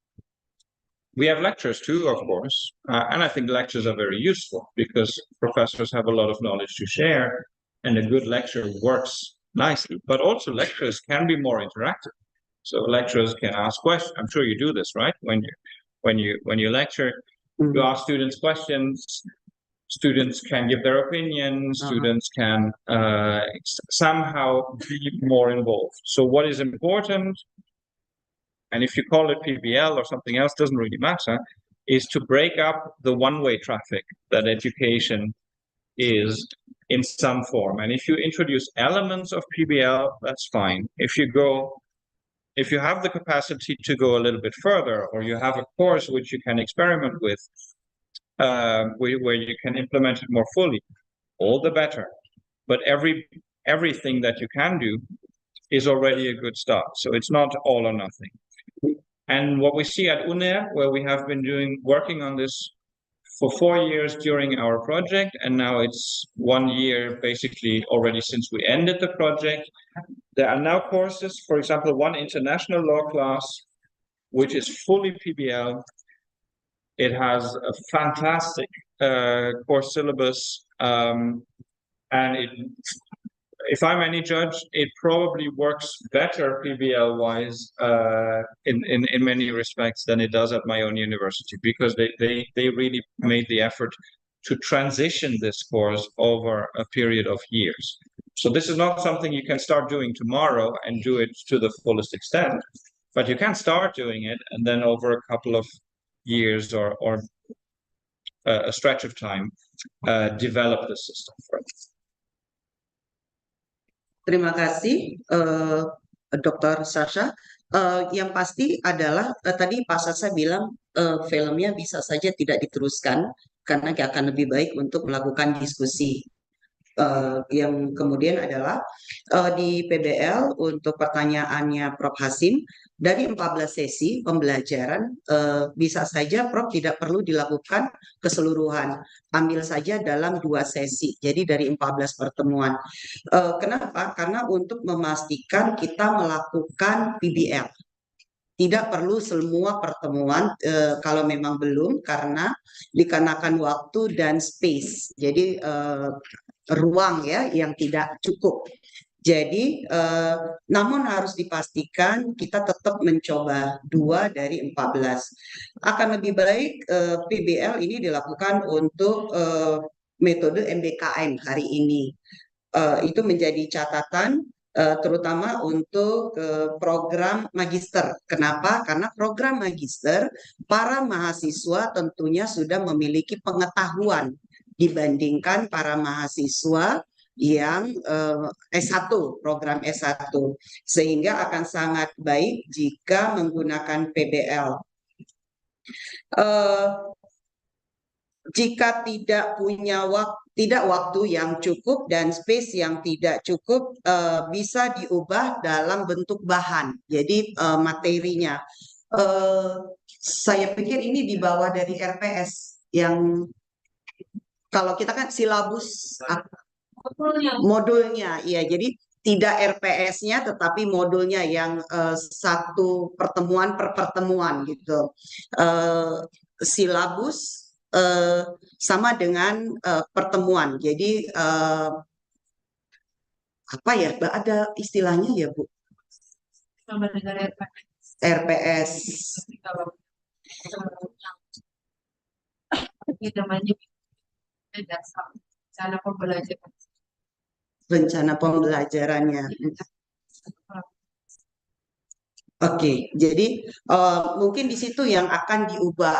we have lectures too, of course, and I think lectures are very useful because professors have a lot of knowledge to share, and a good lecture works nicely. But also lectures can be more interactive. So lecturers can ask questions. I'm sure you do this, right? When you lecture, you ask students questions. Students can give their opinions. Students can somehow be more involved. So what is important, and if you call it PBL or something else, doesn't really matter, is to break up the one-way traffic that education is in some form. And if you introduce elements of PBL, that's fine. If you have the capacity to go a little bit further, or you have a course which you can experiment with, where you can implement it more fully, all the better. But everything that you can do is already a good start. So it's not all or nothing. And what we see at UNER, where we have been working on this for 4 years during our project, and now it's 1 year basically already since we ended the project. There are now courses, for example, one international law class, which is fully PBL. It has a fantastic course syllabus, and if I'm any judge, it probably works better PBL-wise in many respects than it does at my own university, because they really made the effort to transition this course over a period of years. So this is not something you can start doing tomorrow and do it to the fullest extent. But you can start doing it, and then over a couple of years or a stretch of time, develop the system further. Terima kasih, Dr. Sasha. Yang pasti adalah tadi Pak Sasha bilang filmnya bisa saja tidak diteruskan karena akan lebih baik untuk melakukan diskusi. Yang kemudian adalah di PBL untuk pertanyaannya Prof. Hasim, dari 14 sesi pembelajaran bisa saja Prof tidak perlu dilakukan keseluruhan, ambil saja dalam 2 sesi, jadi dari 14 pertemuan. Kenapa? Karena untuk memastikan kita melakukan PBL. Tidak perlu semua pertemuan kalau memang belum, karena dikarenakan waktu dan space. Jadi ruang ya yang tidak cukup. Jadi namun harus dipastikan kita tetap mencoba 2 dari 14. Akan lebih baik PBL ini dilakukan untuk metode MBKM hari ini. Itu menjadi catatan terutama untuk program magister. Kenapa? Karena program magister para mahasiswa tentunya sudah memiliki pengetahuan dibandingkan para mahasiswa yang S1, program S1. Sehingga akan sangat baik jika menggunakan PBL. Jika tidak punya waktu yang cukup dan space yang tidak cukup, bisa diubah dalam bentuk bahan. Jadi materinya. Saya pikir ini di bawah dari RPS yang kalau kita kan silabus modulnya, ya. Jadi tidak RPS-nya tetapi modulnya yang satu pertemuan per pertemuan gitu. Silabus sama dengan pertemuan. Jadi apa ya? Ada istilahnya ya, Bu? Sama dengan RPS. Ini namanya dasar rencana pembelajaran. Rencana pembelajarannya. Oke, jadi mungkin di situ yang akan diubah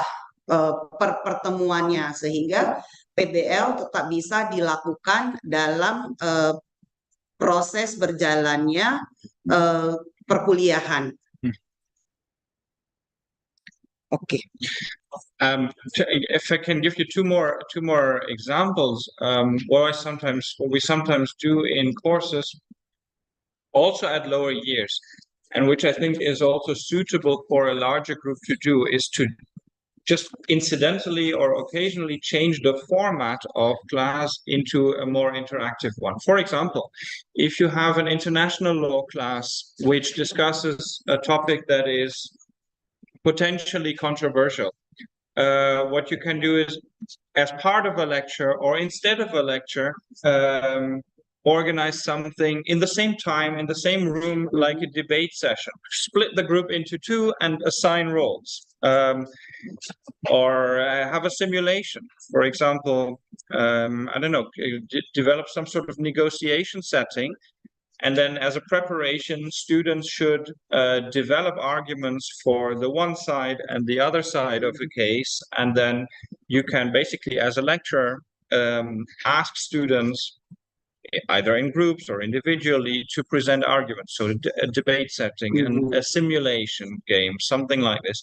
per pertemuannya sehingga PBL tetap bisa dilakukan dalam proses berjalannya perkuliahan. Okay. If I can give you two more examples, what we sometimes do in courses, also at lower years, and which I think is also suitable for a larger group to do, is to just incidentally or occasionally change the format of class into a more interactive one. For example, if you have an international law class which discusses a topic that is potentially controversial, what you can do is, as part of a lecture or instead of a lecture, organize something in the same time, in the same room, like a debate session. Split the group into 2 and assign roles. Or have a simulation. For example, I don't know, develop some sort of negotiation setting. And then as a preparation, students should develop arguments for the one side and the other side of the case. And then you can basically, as a lecturer, ask students, either in groups or individually, to present arguments. So a debate setting and a simulation game, something like this.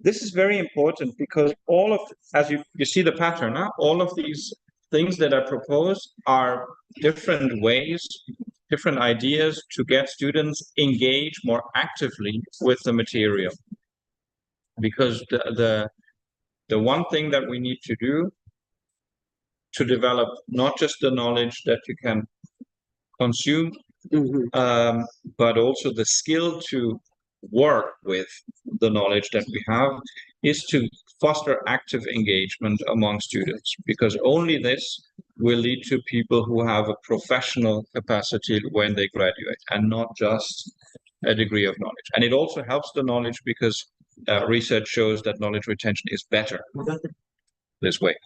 This is very important because all of, as you see the pattern, all of these things that are proposed are different ways, different ideas to get students engaged more actively with the material. Because the one thing that we need to do to develop not just the knowledge that you can consume, but also the skill to work with the knowledge that we have, is to foster active engagement among students, because only this will lead to people who have a professional capacity when they graduate and not just a degree of knowledge. And it also helps the knowledge because research shows that knowledge retention is better this way.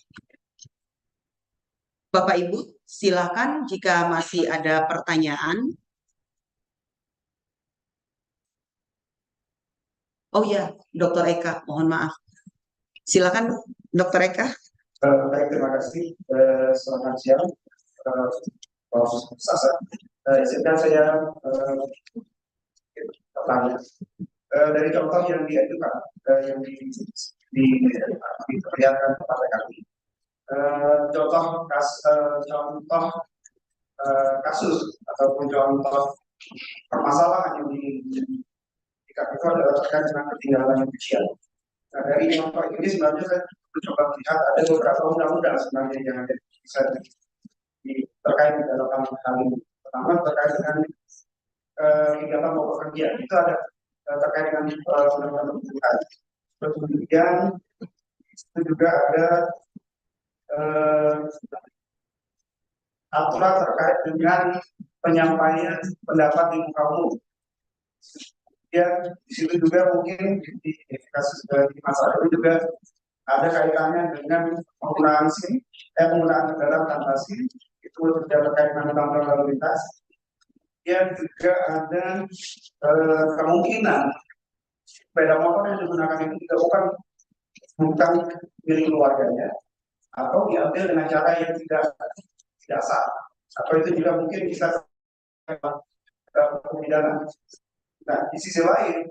Bapak Ibu, silakan jika masih ada pertanyaan. Oh ya, Dr. Eka, mohon maaf. Silakan, Dr. Eka. Baik, terima kasih. Selamat siang, Prof. Sasa. Izinkan saya bertanya. Dari contoh yang diajukan, yang diperlihatkan kepada kami, contoh kasus ataupun contoh permasalahan yang di KPK adalah terkait dengan ketinggalan ujian. Nah, dari contoh ini sebenarnya saya coba melihat ada beberapa undang-undang sebenarnya yang ada bisa terkait dengan hal ini. Pertama terkait dengan kegiatan pokok kerja itu ada terkait dengan undang-undang pendidikan. Kemudian itu juga ada aturan terkait dengan penyampaian pendapat di muka umum. Ya, di situ juga mungkin di kasus di masalah ini juga ada kaitannya dengan penggunaan SIM, penggunaan kendaraan tanpa SIM itu tidak terkait dengan undang-undang lalu lintas. Ya, juga ada kemungkinan sepeda motor yang digunakan itu juga bukan milik keluarganya atau diambil dengan cara yang tidak sah. Atau itu juga mungkin bisa pidana. Nah, di sisi lain,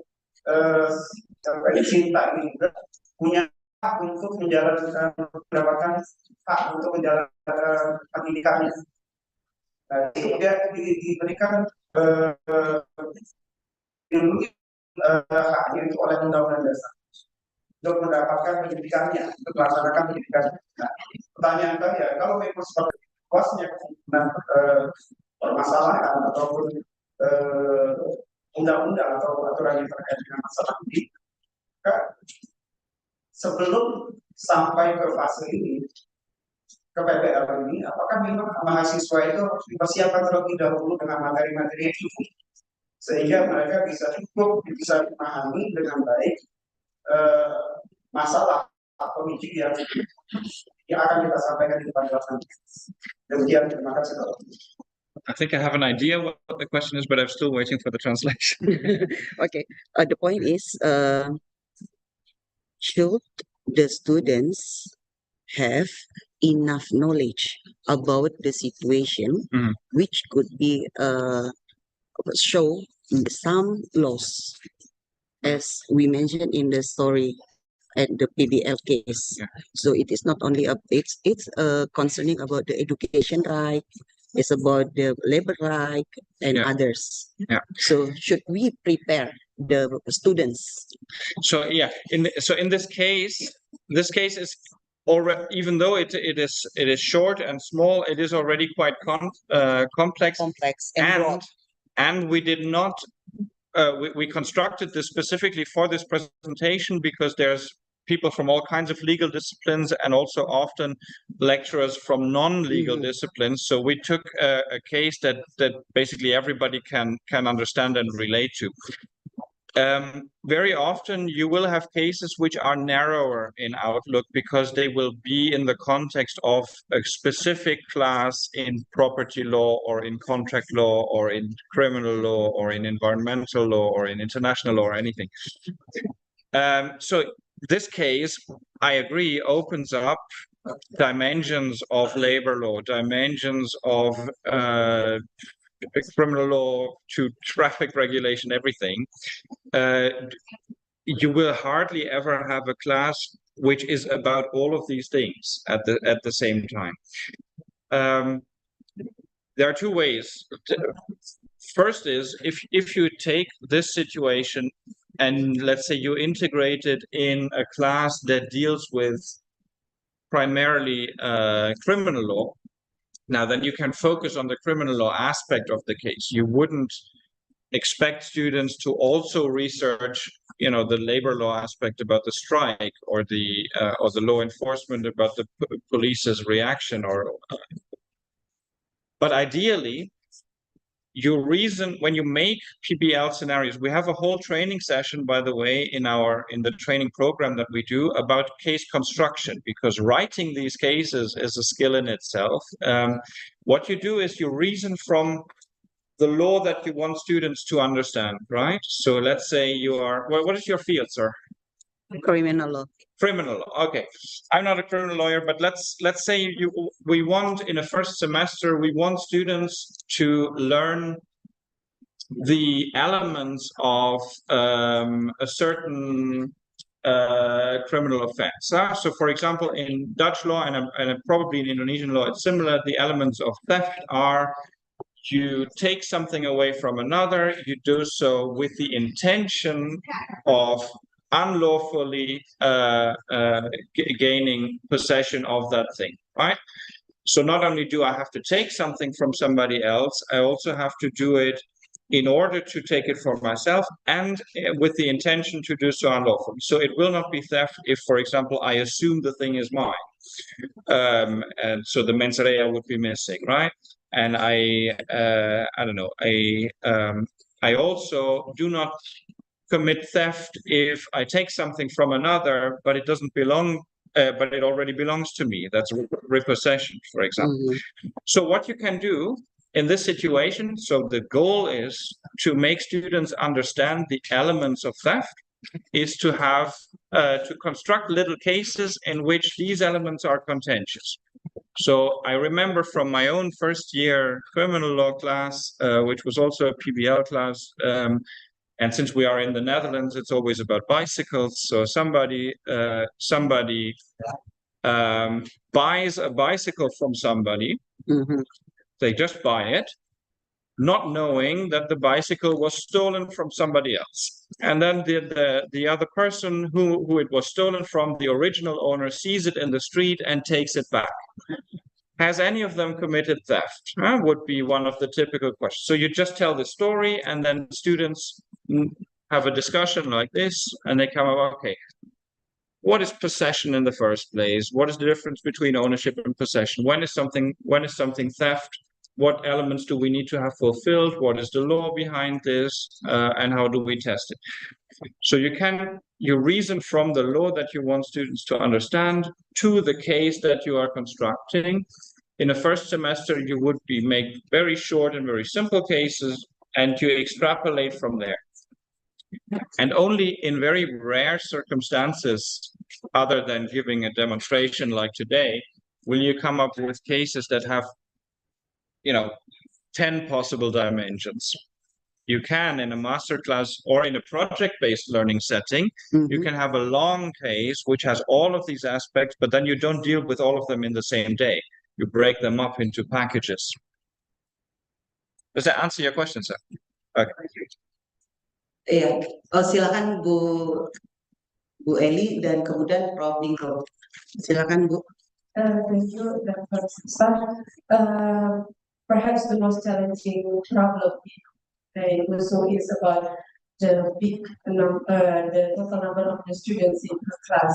Sinta ini juga punya hak untuk mendapatkan hak untuk menjalankan pendidikannya. Nah, kemudian diberikan haknya itu oleh Undang-Undang Dasar untuk mendapatkan pendidikannya, untuk melaksanakan pendidikannya. Nah, pertanyaan saya, kalau memang seperti kuasnya permasalahan ataupun undang-undang atau aturan yang terkait dengan masalah ini, maka sebelum sampai ke fase ini, ke PPL ini, apakah memang mahasiswa itu harus dipersiapkan terlebih dahulu dengan materi-materi yang cukup, sehingga mereka bisa memahami dengan baik masalah atau uji yang akan kita sampaikan di depan kelas nanti. Demikian, terima kasih. I think I have an idea what the question is, but I'm still waiting for the translation. Okay, the point is, should the students have enough knowledge about the situation, which could be show some loss, as we mentioned in the story at the PBL case. So it is not only it's concerning about the education right. It's about the labor right and others. So should we prepare the students? So yeah, in this case is already, even though it is short and small, it is already quite complex. And we did not we constructed this specifically for this presentation because there's people from all kinds of legal disciplines and also often lecturers from non-legal disciplines. So we took a case that basically everybody can understand and relate to. Very often you will have cases which are narrower in outlook because they will be in the context of a specific class in property law or in contract law or in criminal law or in environmental law or in international law or anything. So this case, I agree, opens up dimensions of labor law, dimensions of criminal law to traffic regulation, everything. You will hardly ever have a class which is about all of these things at the same time. There are two ways. First is if you take this situation and let's say you integrate it in a class that deals with primarily criminal law, now then you can focus on the criminal law aspect of the case. You wouldn't expect students to also research, the labor law aspect about the strike or the law enforcement about the police's reaction but ideally, you reason when you make PBL scenarios. We have a whole training session, by the way, in the training program that we do about case construction, because writing these cases is a skill in itself. What you do is you reason from the law that you want students to understand, right? So let's say you are, what is your field, sir? Criminal law. Criminal law. Okay, I'm not a criminal lawyer, but let's say we want in a first semester we want students to learn the elements of a certain criminal offense. So, for example, in Dutch law and probably in Indonesian law, it's similar. The elements of theft are you take something away from another, you do so with the intention of unlawfully gaining possession of that thing, right? So not only do I have to take something from somebody else, I also have to do it in order to take it for myself and with the intention to do so unlawfully. So it will not be theft if, for example, I assume the thing is mine. And so the mens rea would be missing, right? And I don't know, I also do not commit theft if I take something from another, but it doesn't belong, but it already belongs to me. That's repossession, for example. So what you can do in this situation, so the goal is to make students understand the elements of theft, is to have to construct little cases in which these elements are contentious. So I remember from my own first year criminal law class, which was also a PBL class, and since we are in the Netherlands, it's always about bicycles. So somebody buys a bicycle from somebody. They just buy it, not knowing that the bicycle was stolen from somebody else. And then the other person who it was stolen from, the original owner, sees it in the street and takes it back. Has any of them committed theft? Would be one of the typical questions. So you just tell the story, and then students have a discussion like this, and they come up, okay, what is possession in the first place? What is the difference between ownership and possession? When is something theft? What elements do we need to have fulfilled? What is the law behind this? And how do we test it? So you reason from the law that you want students to understand to the case that you are constructing. In a first semester, you would make very short and very simple cases, and you extrapolate from there. And only in very rare circumstances, other than giving a demonstration like today, will you come up with cases that have 10 possible dimensions. You can, in a masterclass or in a project-based learning setting, you can have a long case which has all of these aspects, but then you don't deal with all of them in the same day. You break them up into packages. Does that answer your question, sir? Okay. Iya, silakan Bu Eli dan kemudian Prof. Ningro. Silakan Bu. Thank you, Dr. Susan. Perhaps the most challenging problem in USU is about the the total number of the students in the class.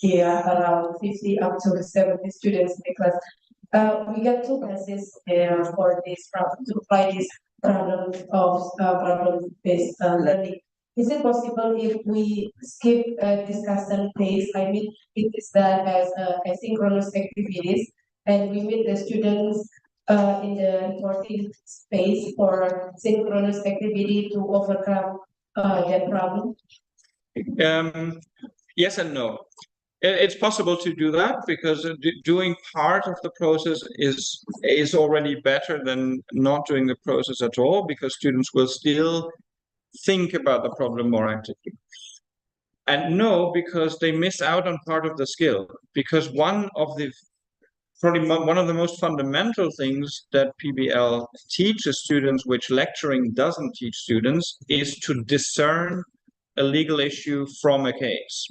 Here around 50 up to 70 students in the class. We got two classes for this problem to apply this problem of problem-based learning. Is it possible if we skip discussion phase? I mean, it is done as asynchronous activities, and we meet the students in the reporting space for synchronous activity to overcome that problem? Yes and no. It's possible to do that because doing part of the process is already better than not doing the process at all, because students will still think about the problem more actively. And no, because they miss out on part of the skill, because probably one of the most fundamental things that PBL teaches students, which lecturing doesn't teach students, is to discern a legal issue from a case.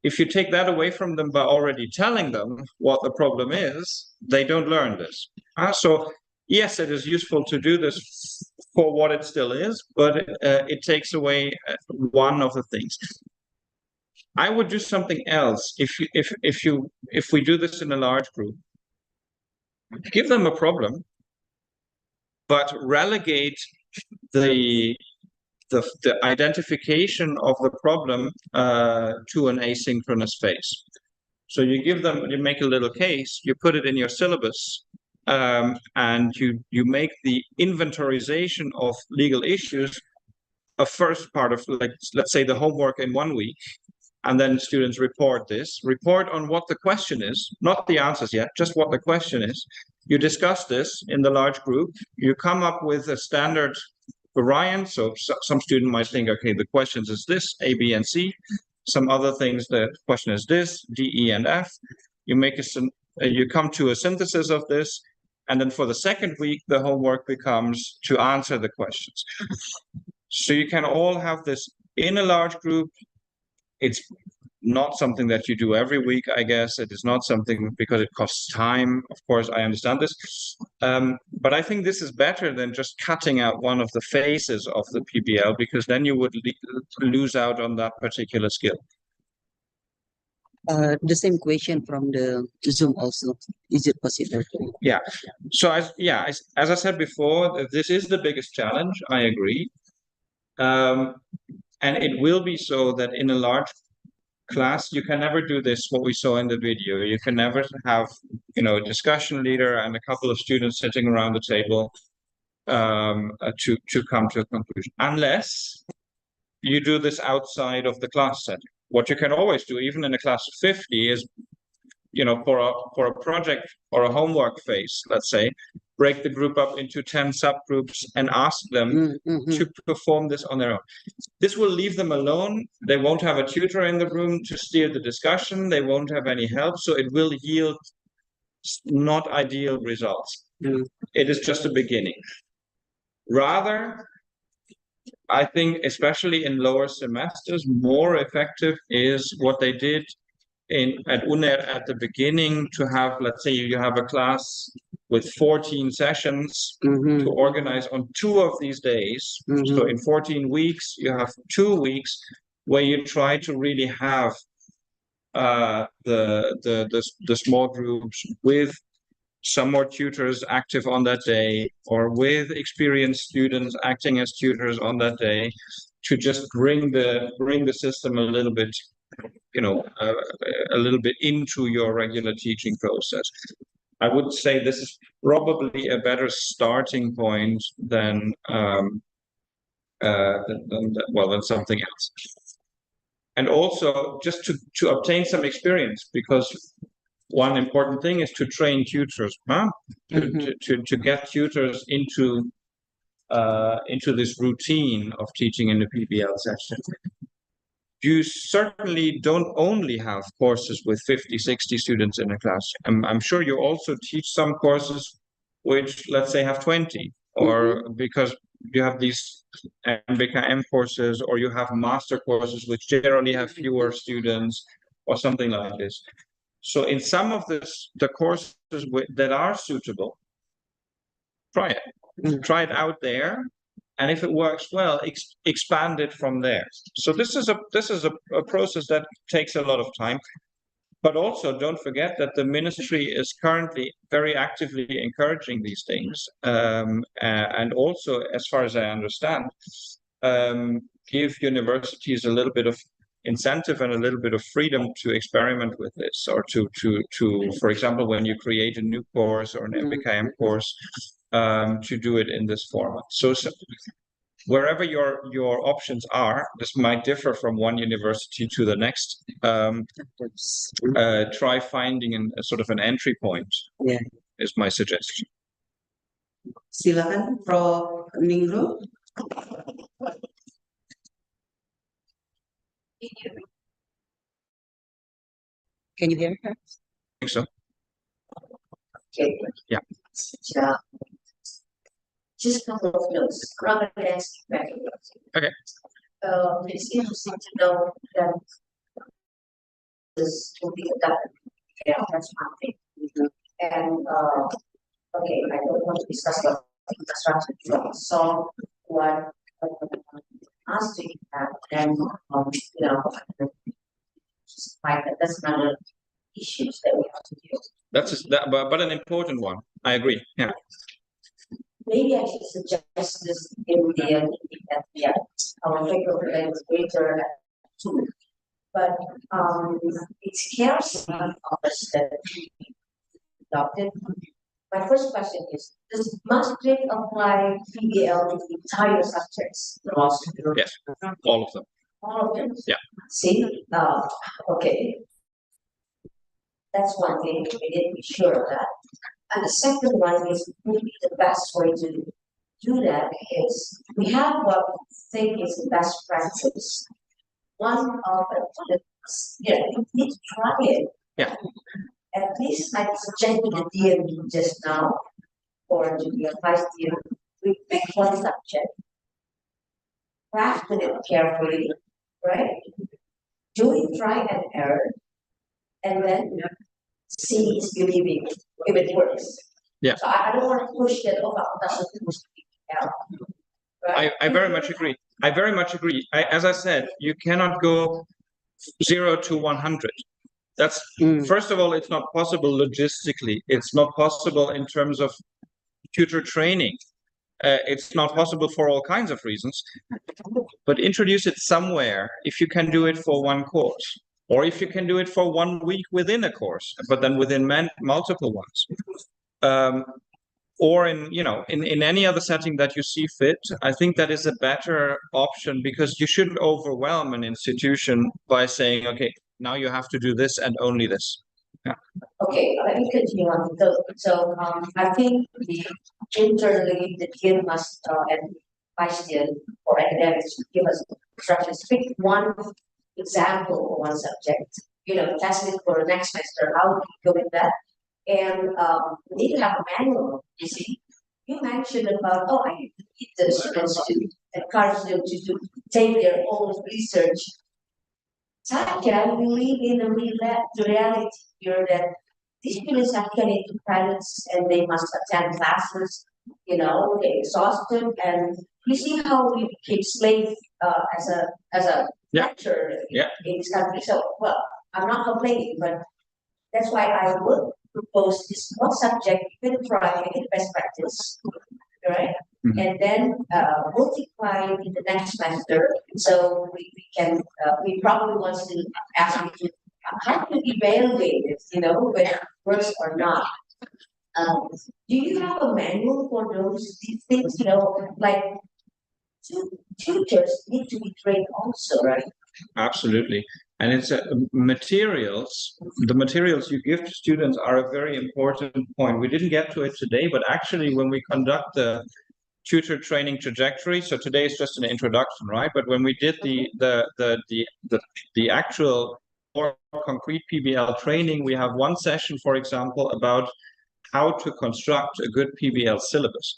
If you take that away from them by already telling them what the problem is, they don't learn this. So yes, it is useful to do this for what it still is, but it takes away one of the things. I would do something else if we do this in a large group. Give them a problem, but relegate the identification of the problem to an asynchronous phase. So you make a little case, you put it in your syllabus, and you make the inventorization of legal issues a first part of, like, let's say the homework in 1 week, and then students report on what the question is, not the answers yet, just what the question is. You discuss this in the large group, you come up with a standard variant. So some student might think, okay, the questions is this, A, B, and C. Some other things, the question is this, D, E, and F. You make you come to a synthesis of this, and then for the second week, the homework becomes to answer the questions. So you can all have this in a large group. It's not something that you do every week, I guess. It is not something because it costs time. Of course, I understand this. But I think this is better than just cutting out one of the phases of the PBL, because then you would lose out on that particular skill. The same question from the Zoom also. Is it possible? Yeah. So as I said before, this is the biggest challenge. I agree. And it will be so that in a large class, you can never do this, what we saw in the video. You can never have, a discussion leader and a couple of students sitting around the table to come to a conclusion, unless you do this outside of the class setting. What you can always do, even in a class of 50, is, for a project or a homework phase, let's say, break the group up into 10 subgroups and ask them to perform this on their own. This will leave them alone. They won't have a tutor in the room to steer the discussion. They won't have any help. So it will yield not ideal results. It is just a beginning. Rather, I think, especially in lower semesters, more effective is what they did at UNER at the beginning, to have, let's say you have a class with 14 sessions to organize on 2 of these days. So in 14 weeks, you have 2 weeks where you try to really have the small groups with some more tutors active on that day, or with experienced students acting as tutors on that day, to just bring the system a little bit, a little bit into your regular teaching process. I would say this is probably a better starting point than something else. And also just to obtain some experience, because one important thing is to train tutors, to get tutors into this routine of teaching in the PBL session. You certainly don't only have courses with 50, 60 students in a class. I'm sure you also teach some courses which, let's say, have 20, or because you have these MBKM courses, or you have master courses which generally have fewer students, or something like this. So in some of the courses that are suitable, try it. Try it out there. And if it works well, expand it from there. So this is a process that takes a lot of time. But also don't forget that the ministry is currently very actively encouraging these things. And also, as far as I understand, give universities a little bit of incentive and a little bit of freedom to experiment with this, or to for example, when you create a new course or an MBKM course, to do it in this format. So wherever your options are, this might differ from one university to the next. Try finding a sort of an entry point. Yeah, is my suggestion. Silakan, Prof. Ningru. Can you hear her? I think so. Okay. Yeah. Just a couple of notes rather than speculate. Okay. It's interesting to know that this will be adopted. Yeah, that's one thing. And okay, I don't want to discuss the infrastructure to solve what asked to have, and just like that's another issues that we have to deal with. But an important one. I agree. Yeah. Maybe I should suggest this in the our faculty administrator too. But it scares some of us that we adopted my first question is, does Maastricht apply PBL to the entire subjects? Yes, all of them. All of them? Yeah. See, okay. That's one thing, we need to be sure of that. And the second one is, maybe the best way to do that is, we have what we think is the best practice. One of the, you need to try it. Yeah. At least I suggest to the DMD just now, or to the advice DMD, we pick one subject, crafted it carefully, right? Do it, try and error, and then see is believing if it works. Yeah. So I don't want to push that over. I very much agree. I very much agree. As I said, you cannot go 0 to 100. That's first of all, it's not possible logistically. It's not possible in terms of tutor training. It's not possible for all kinds of reasons. But introduce it somewhere if you can do it for one course, or if you can do it for 1 week within a course, but then within multiple ones. Or in any other setting that you see fit. I think that is a better option, because you shouldn't overwhelm an institution by saying, okay, now you have to do this and only this. Yeah. Okay, let me continue on. So I think internally the dean must and vice dean or academics give us instructions. Pick one example or one subject. Test it for the next semester. How do you go with that? And we need to have a manual. You see, you mentioned about I need the students to encourage them to take their own research. Can we live in the reality here that these students are getting to credits and they must attend classes, they're exhausted, and you see how we became slave as a lecturer in this country. So, well, I'm not complaining, but that's why I would propose this one subject, you can try make it best practice, right? And then multiply in the next semester. So we probably want to ask you to how to evaluate it, whether it works or not. Do you have a manual for those things? Like tutors need to be trained also, right? Absolutely. And it's the materials you give to students are a very important point. We didn't get to it today, but actually when we conduct the tutor training trajectory, so today is just an introduction, right? But when we did the actual more concrete PBL training, we have one session, for example, about how to construct a good PBL syllabus.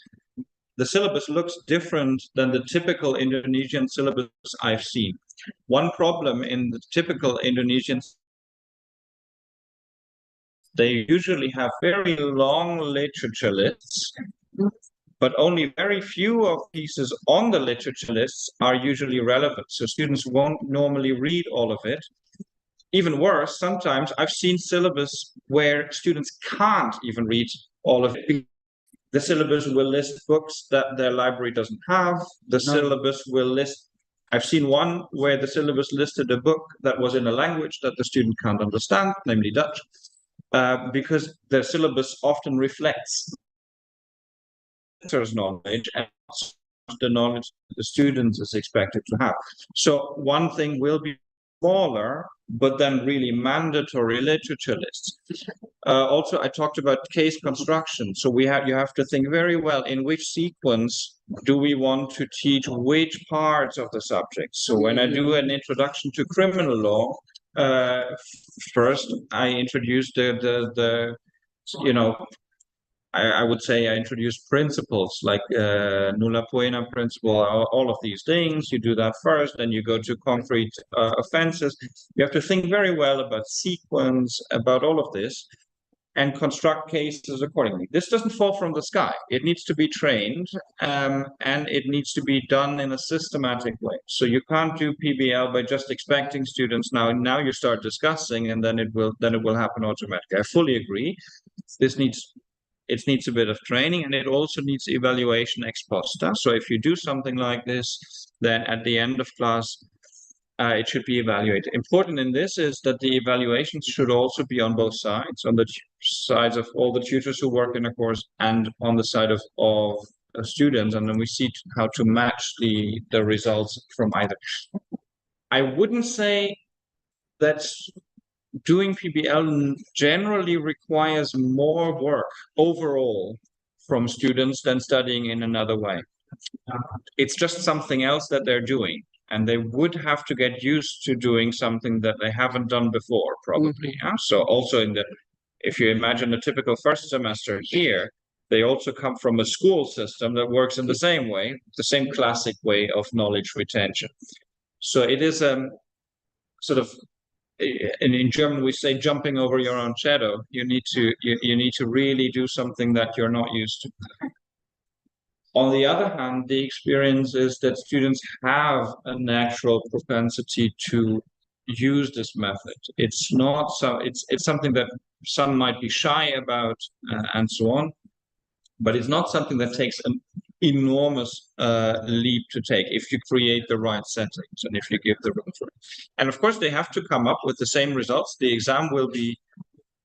The syllabus looks different than the typical Indonesian syllabus I've seen. One problem in the typical Indonesian, they usually have very long literature lists, but only very few of pieces on the literature lists are usually relevant. So students won't normally read all of it. Even worse, sometimes I've seen syllabus where students can't even read all of it. The syllabus will list books that their library doesn't have. The syllabus will list, I've seen one where the syllabus listed a book that was in a language that the student can't understand, namely Dutch, because the syllabus often reflects teacher's knowledge and the knowledge the student is expected to have. So one thing will be smaller, but then really mandatory literature lists. Also, I talked about case construction. So you have to think very well in which sequence do we want to teach which parts of the subject. So when I do an introduction to criminal law, first I introduce I would say I introduced principles like nulla poena principle, all of these things. You do that first, then you go to concrete offenses. You have to think very well about sequence, about all of this, and construct cases accordingly. This doesn't fall from the sky. It needs to be trained, and it needs to be done in a systematic way. So you can't do PBL by just expecting students now you start discussing, and then it will happen automatically. I fully agree. It needs a bit of training, and it also needs evaluation ex post. So if you do something like this, then at the end of class, it should be evaluated. Important in this is that the evaluations should also be on both sides, on the sides of all the tutors who work in a course and on the side of students, and then we see how to match the results from either. I wouldn't say that doing PBL generally requires more work overall from students than studying in another way. It's just something else that they're doing, and they would have to get used to doing something that they haven't done before, probably. So also if you imagine a typical first semester here, they also come from a school system that works in the same way, the same classic way of knowledge retention. So it is sort of, in German we say jumping over your own shadow. You need to really do something that you're not used to. On the other hand, the experience is that students have a natural propensity to use this method. It's not so. It's something that some might be shy about, and so on, but it's not something that takes an enormous leap to take if you create the right settings and if you give the room for it. And of course, they have to come up with the same results. The exam will be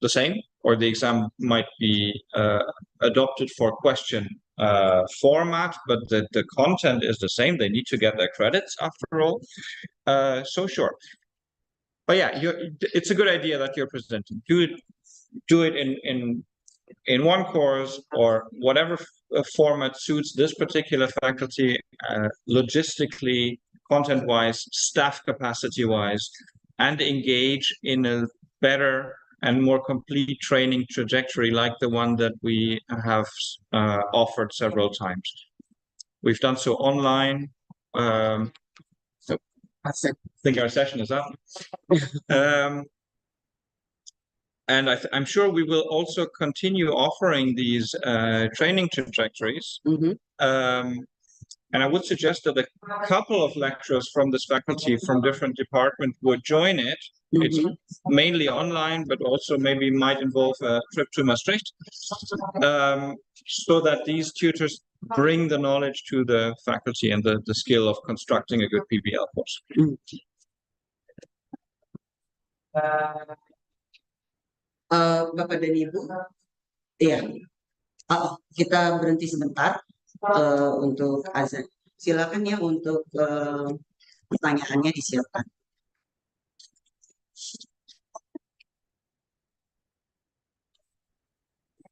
the same, or the exam might be adopted for question format, but the content is the same. They need to get their credits after all. So sure. But yeah, it's a good idea that you're presenting. Do it in one course or whatever format suits this particular faculty, logistically, content-wise, staff capacity-wise, and engage in a better and more complete training trajectory like the one that we have offered several times. We've done so online. So I think our session is up. And I'm sure we will also continue offering these training trajectories. And I would suggest that a couple of lecturers from this faculty from different departments would join it. It's mainly online, but also maybe might involve a trip to Maastricht, so that these tutors bring the knowledge to the faculty and the skill of constructing a good PBL course. Bapak dan Ibu, ya, kita berhenti sebentar untuk azan. Silakan ya untuk pertanyaannya disiapkan.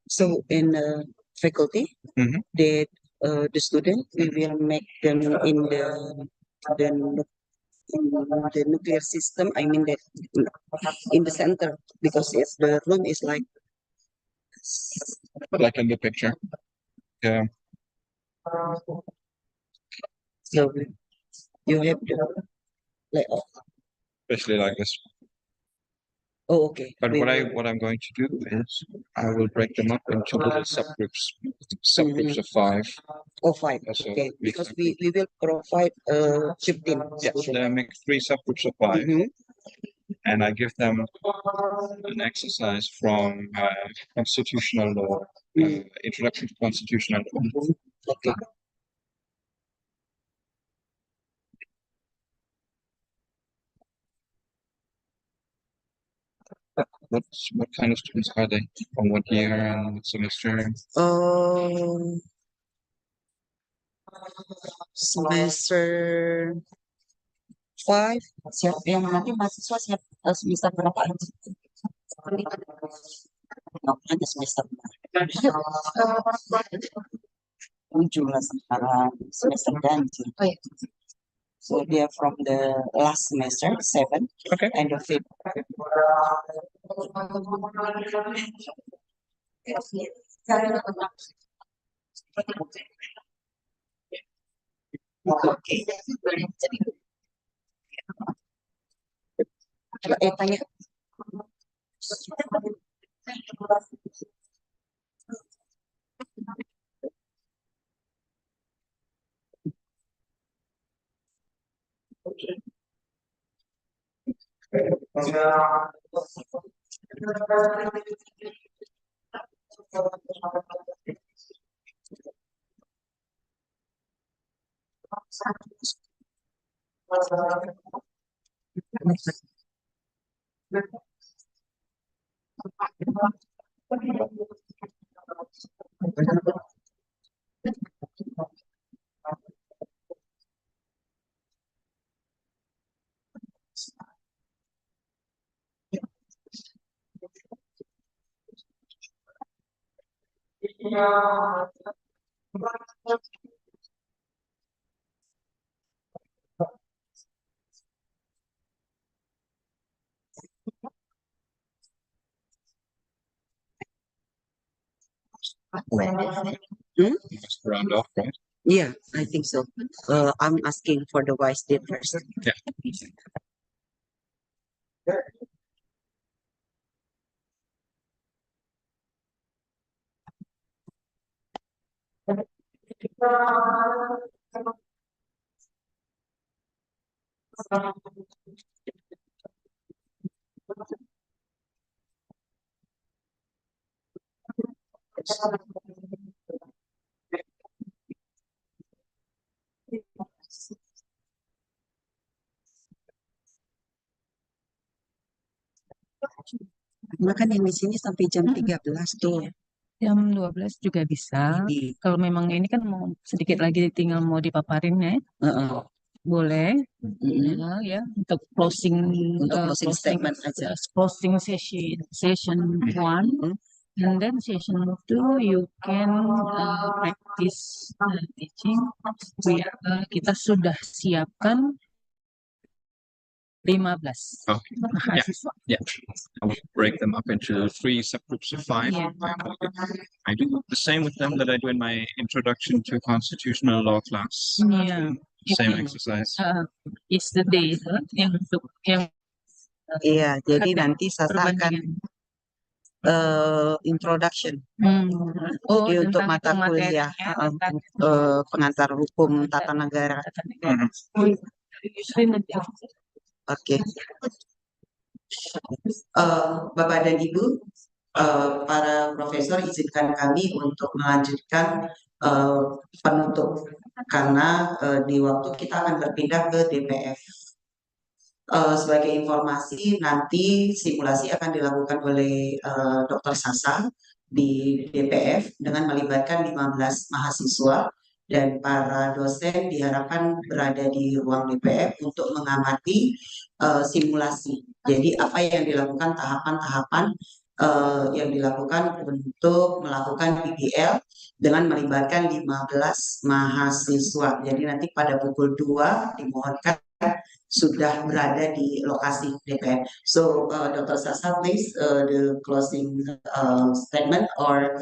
So in faculty, the student, we will make them in the nuclear system. I mean that in the center, because if the room is like in the picture. Yeah. So you have to like Especially like this. Oh, okay. But what I'm going to do is I will break them up into little subgroups of 5. Oh, 5. So Okay, because we will provide 15. Yes, then I make 3 subgroups of 5, and I give them an exercise from constitutional law, introduction to constitutional law. Okay. What kind of students are they? From what year and what semester? Semester 5. Siap yang nanti mahasiswa siap semester berapa aja? Ada semester 7 lah sekarang semester ganjil. So they are from the last semester, 7, and the 5th. Okay. Tanya. Just round off, right? Yeah, I think so. I'm asking for the vice dean first. Yeah. Makan yang di sini sampai jam 13 tuh. Jam 12 juga bisa. Kalau memang ini kan mau sedikit lagi tinggal mau dipaparin ya. Boleh. Ya, untuk closing Statement aja. Closing session 1. And then session 2 you can practice teaching. Kita sudah siapkan 15. Okay. Yeah. I will break them up into 3 subgroups of 5. Yeah. I do the same with them that I do in my introduction to constitutional law class. Yeah. Same exercise. It's the day yang untuk yang. Iya, jadi nanti Sasa akan introduction. Jadi untuk mata kuliah pengantar hukum tata negara. Oke. Bapak dan Ibu, para profesor, izinkan kami untuk melanjutkan penutup karena di waktu kita akan berpindah ke DPF. Sebagai informasi, nanti simulasi akan dilakukan oleh Dr. Sasa di DPF dengan melibatkan 15 mahasiswa dan para dosen diharapkan berada di ruang DPF untuk mengamati simulasi. Jadi apa yang dilakukan, tahapan-tahapan yang dilakukan untuk melakukan PBL dengan melibatkan 15 mahasiswa. Jadi nanti pada pukul 2 dimohonkan sudah berada di lokasi DPR. So, Dr. Sasa, please, the closing statement or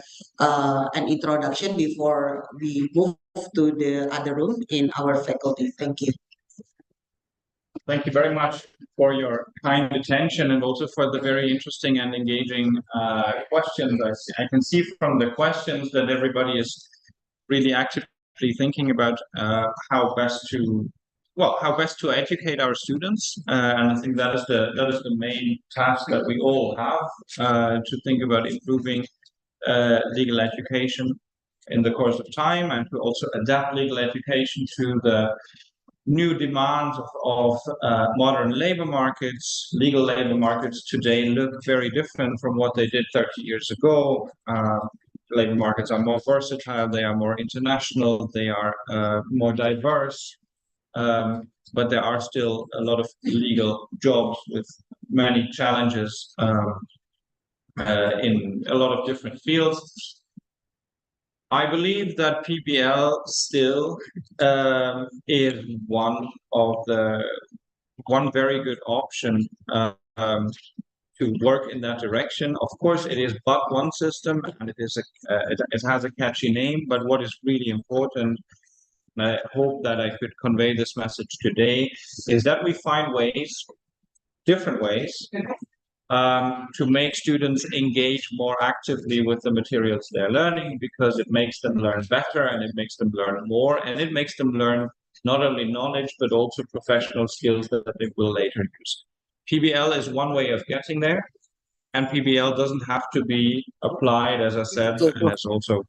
an introduction before we move to the other room in our faculty. Thank you. Thank you very much for your kind attention and also for the very interesting and engaging questions. I can see from the questions that everybody is really actively thinking about how best to educate our students, and I think that is the main task that we all have, to think about improving legal education in the course of time and to also adapt legal education to the new demands of modern labor markets. Legal labor markets today look very different from what they did 30 years ago. Labor markets are more versatile, they are more international, they are more diverse. But there are still a lot of legal jobs with many challenges in a lot of different fields. I believe that PBL still is one very good option to work in that direction. Of course, it is but one system, and it has a catchy name. But what is really important, and I hope that I could convey this message today, is that we find different ways, to make students engage more actively with the materials they're learning, because it makes them learn better and it makes them learn more, and it makes them learn not only knowledge but also professional skills that they will later use. PBL is one way of getting there, and PBL doesn't have to be applied, as I said, and as also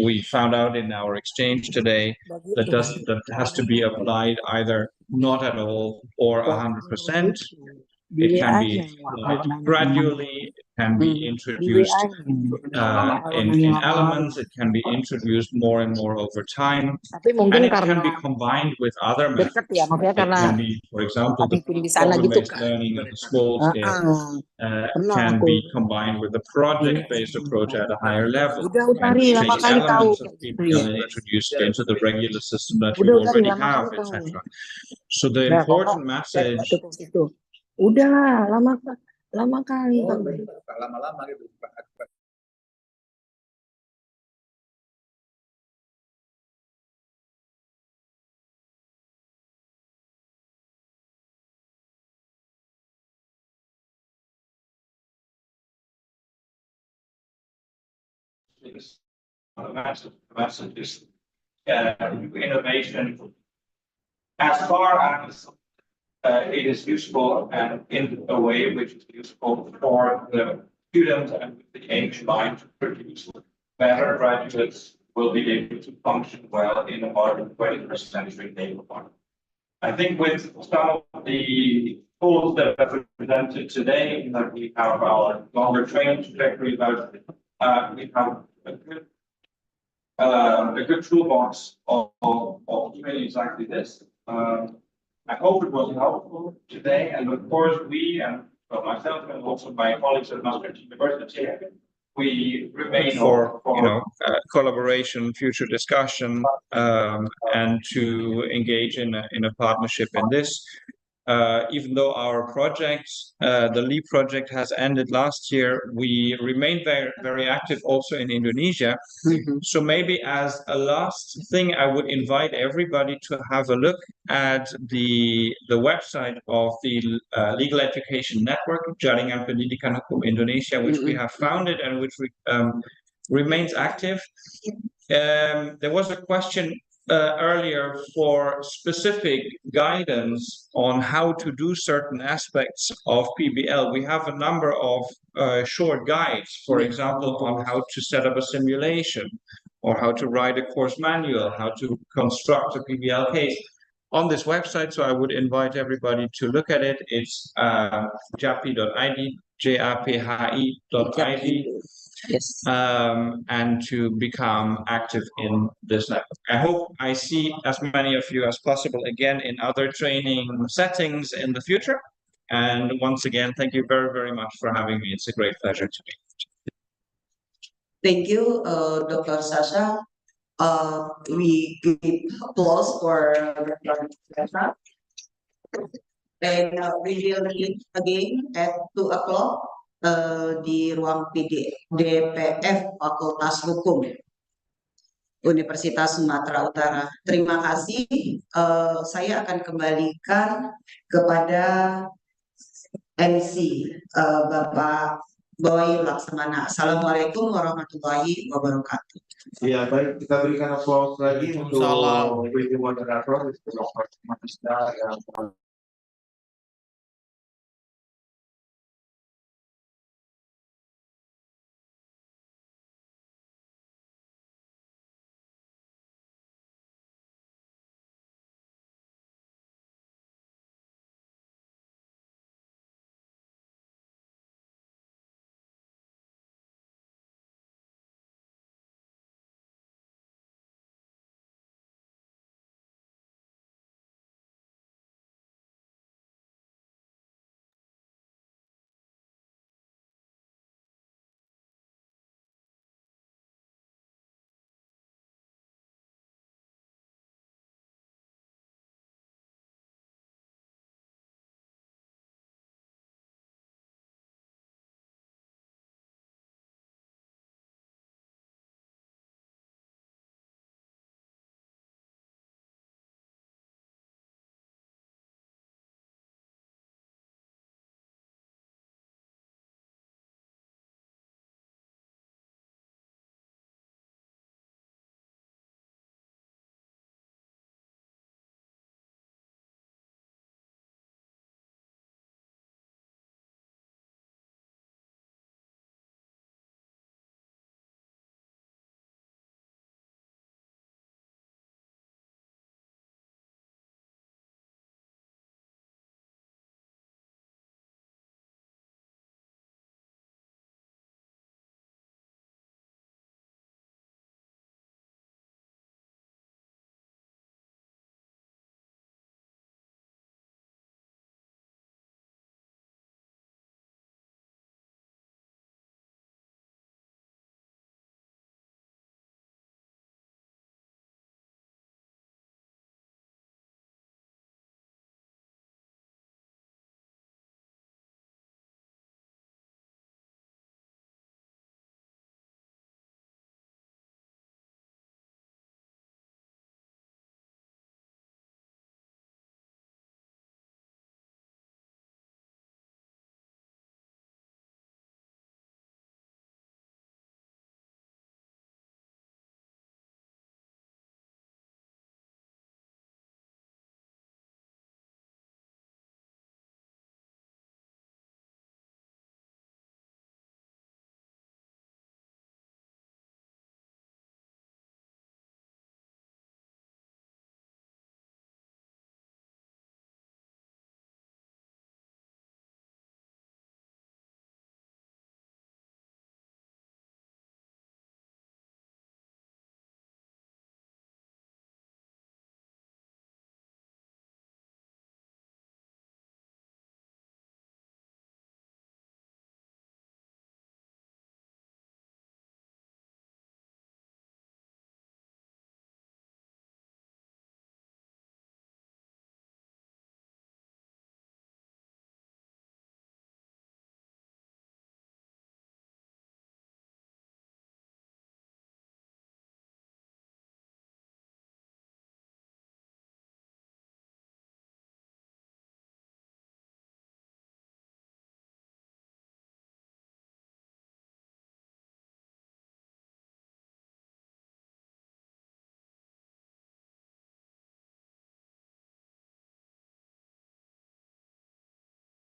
we found out in our exchange today that has to be applied either not at all or 100%. It can be applied gradually, it can be introduced in elements, it can be introduced more and more over time, and it can be combined with other methods. It can be, for example, the problem-based learning at the small scale can be combined with a project-based approach at a higher level, and take elements of PBL and introduce it into the regular system that we already have, etc. So the important message. Udah lama kali. Lama-lama gitu. Messages, innovation, as far as it is useful and in a way which is useful for the students and with the aim in mind to produce better graduates will be able to function well in a modern 21st century labor market. I think with some of the tools that are presented today, that we have our longer training trajectory about, we have a good toolbox of doing exactly this. I hope it was helpful today, and of course we and myself and also my colleagues at Maastricht University, we remain for collaboration, future discussion, and to engage in a partnership in this. Even though our project, the LEAP project, has ended last year, we remain very active also in Indonesia. So maybe as a last thing, I would invite everybody to have a look at the website of the Legal Education Network, Jaringan Pendidikan Hukum Indonesia, which we have founded and which remains active. There was a question earlier for specific guidance on how to do certain aspects of PBL. We have a number of short guides, for example, on how to set up a simulation, or how to write a course manual, how to construct a PBL case on this website. So I would invite everybody to look at it. It's japhi.id, japhi.id. Yes. And to become active in this network. I hope I see as many of you as possible again in other training settings in the future. And once again, thank you very, very much for having me. It's a great pleasure to me. Thank you, Dr. Sasha. We give applause for Dr. Sasha. And we will meet again at 2 o'clock. Di ruang DPF Fakultas Hukum Universitas Sumatera Utara. Terima kasih. Saya akan kembalikan kepada MC Bapak Boy Laksamana. Assalamualaikum warahmatullahi wabarakatuh. Ya, baik, kita berikan aplaus lagi untuk moderator, Dr. Matisda yang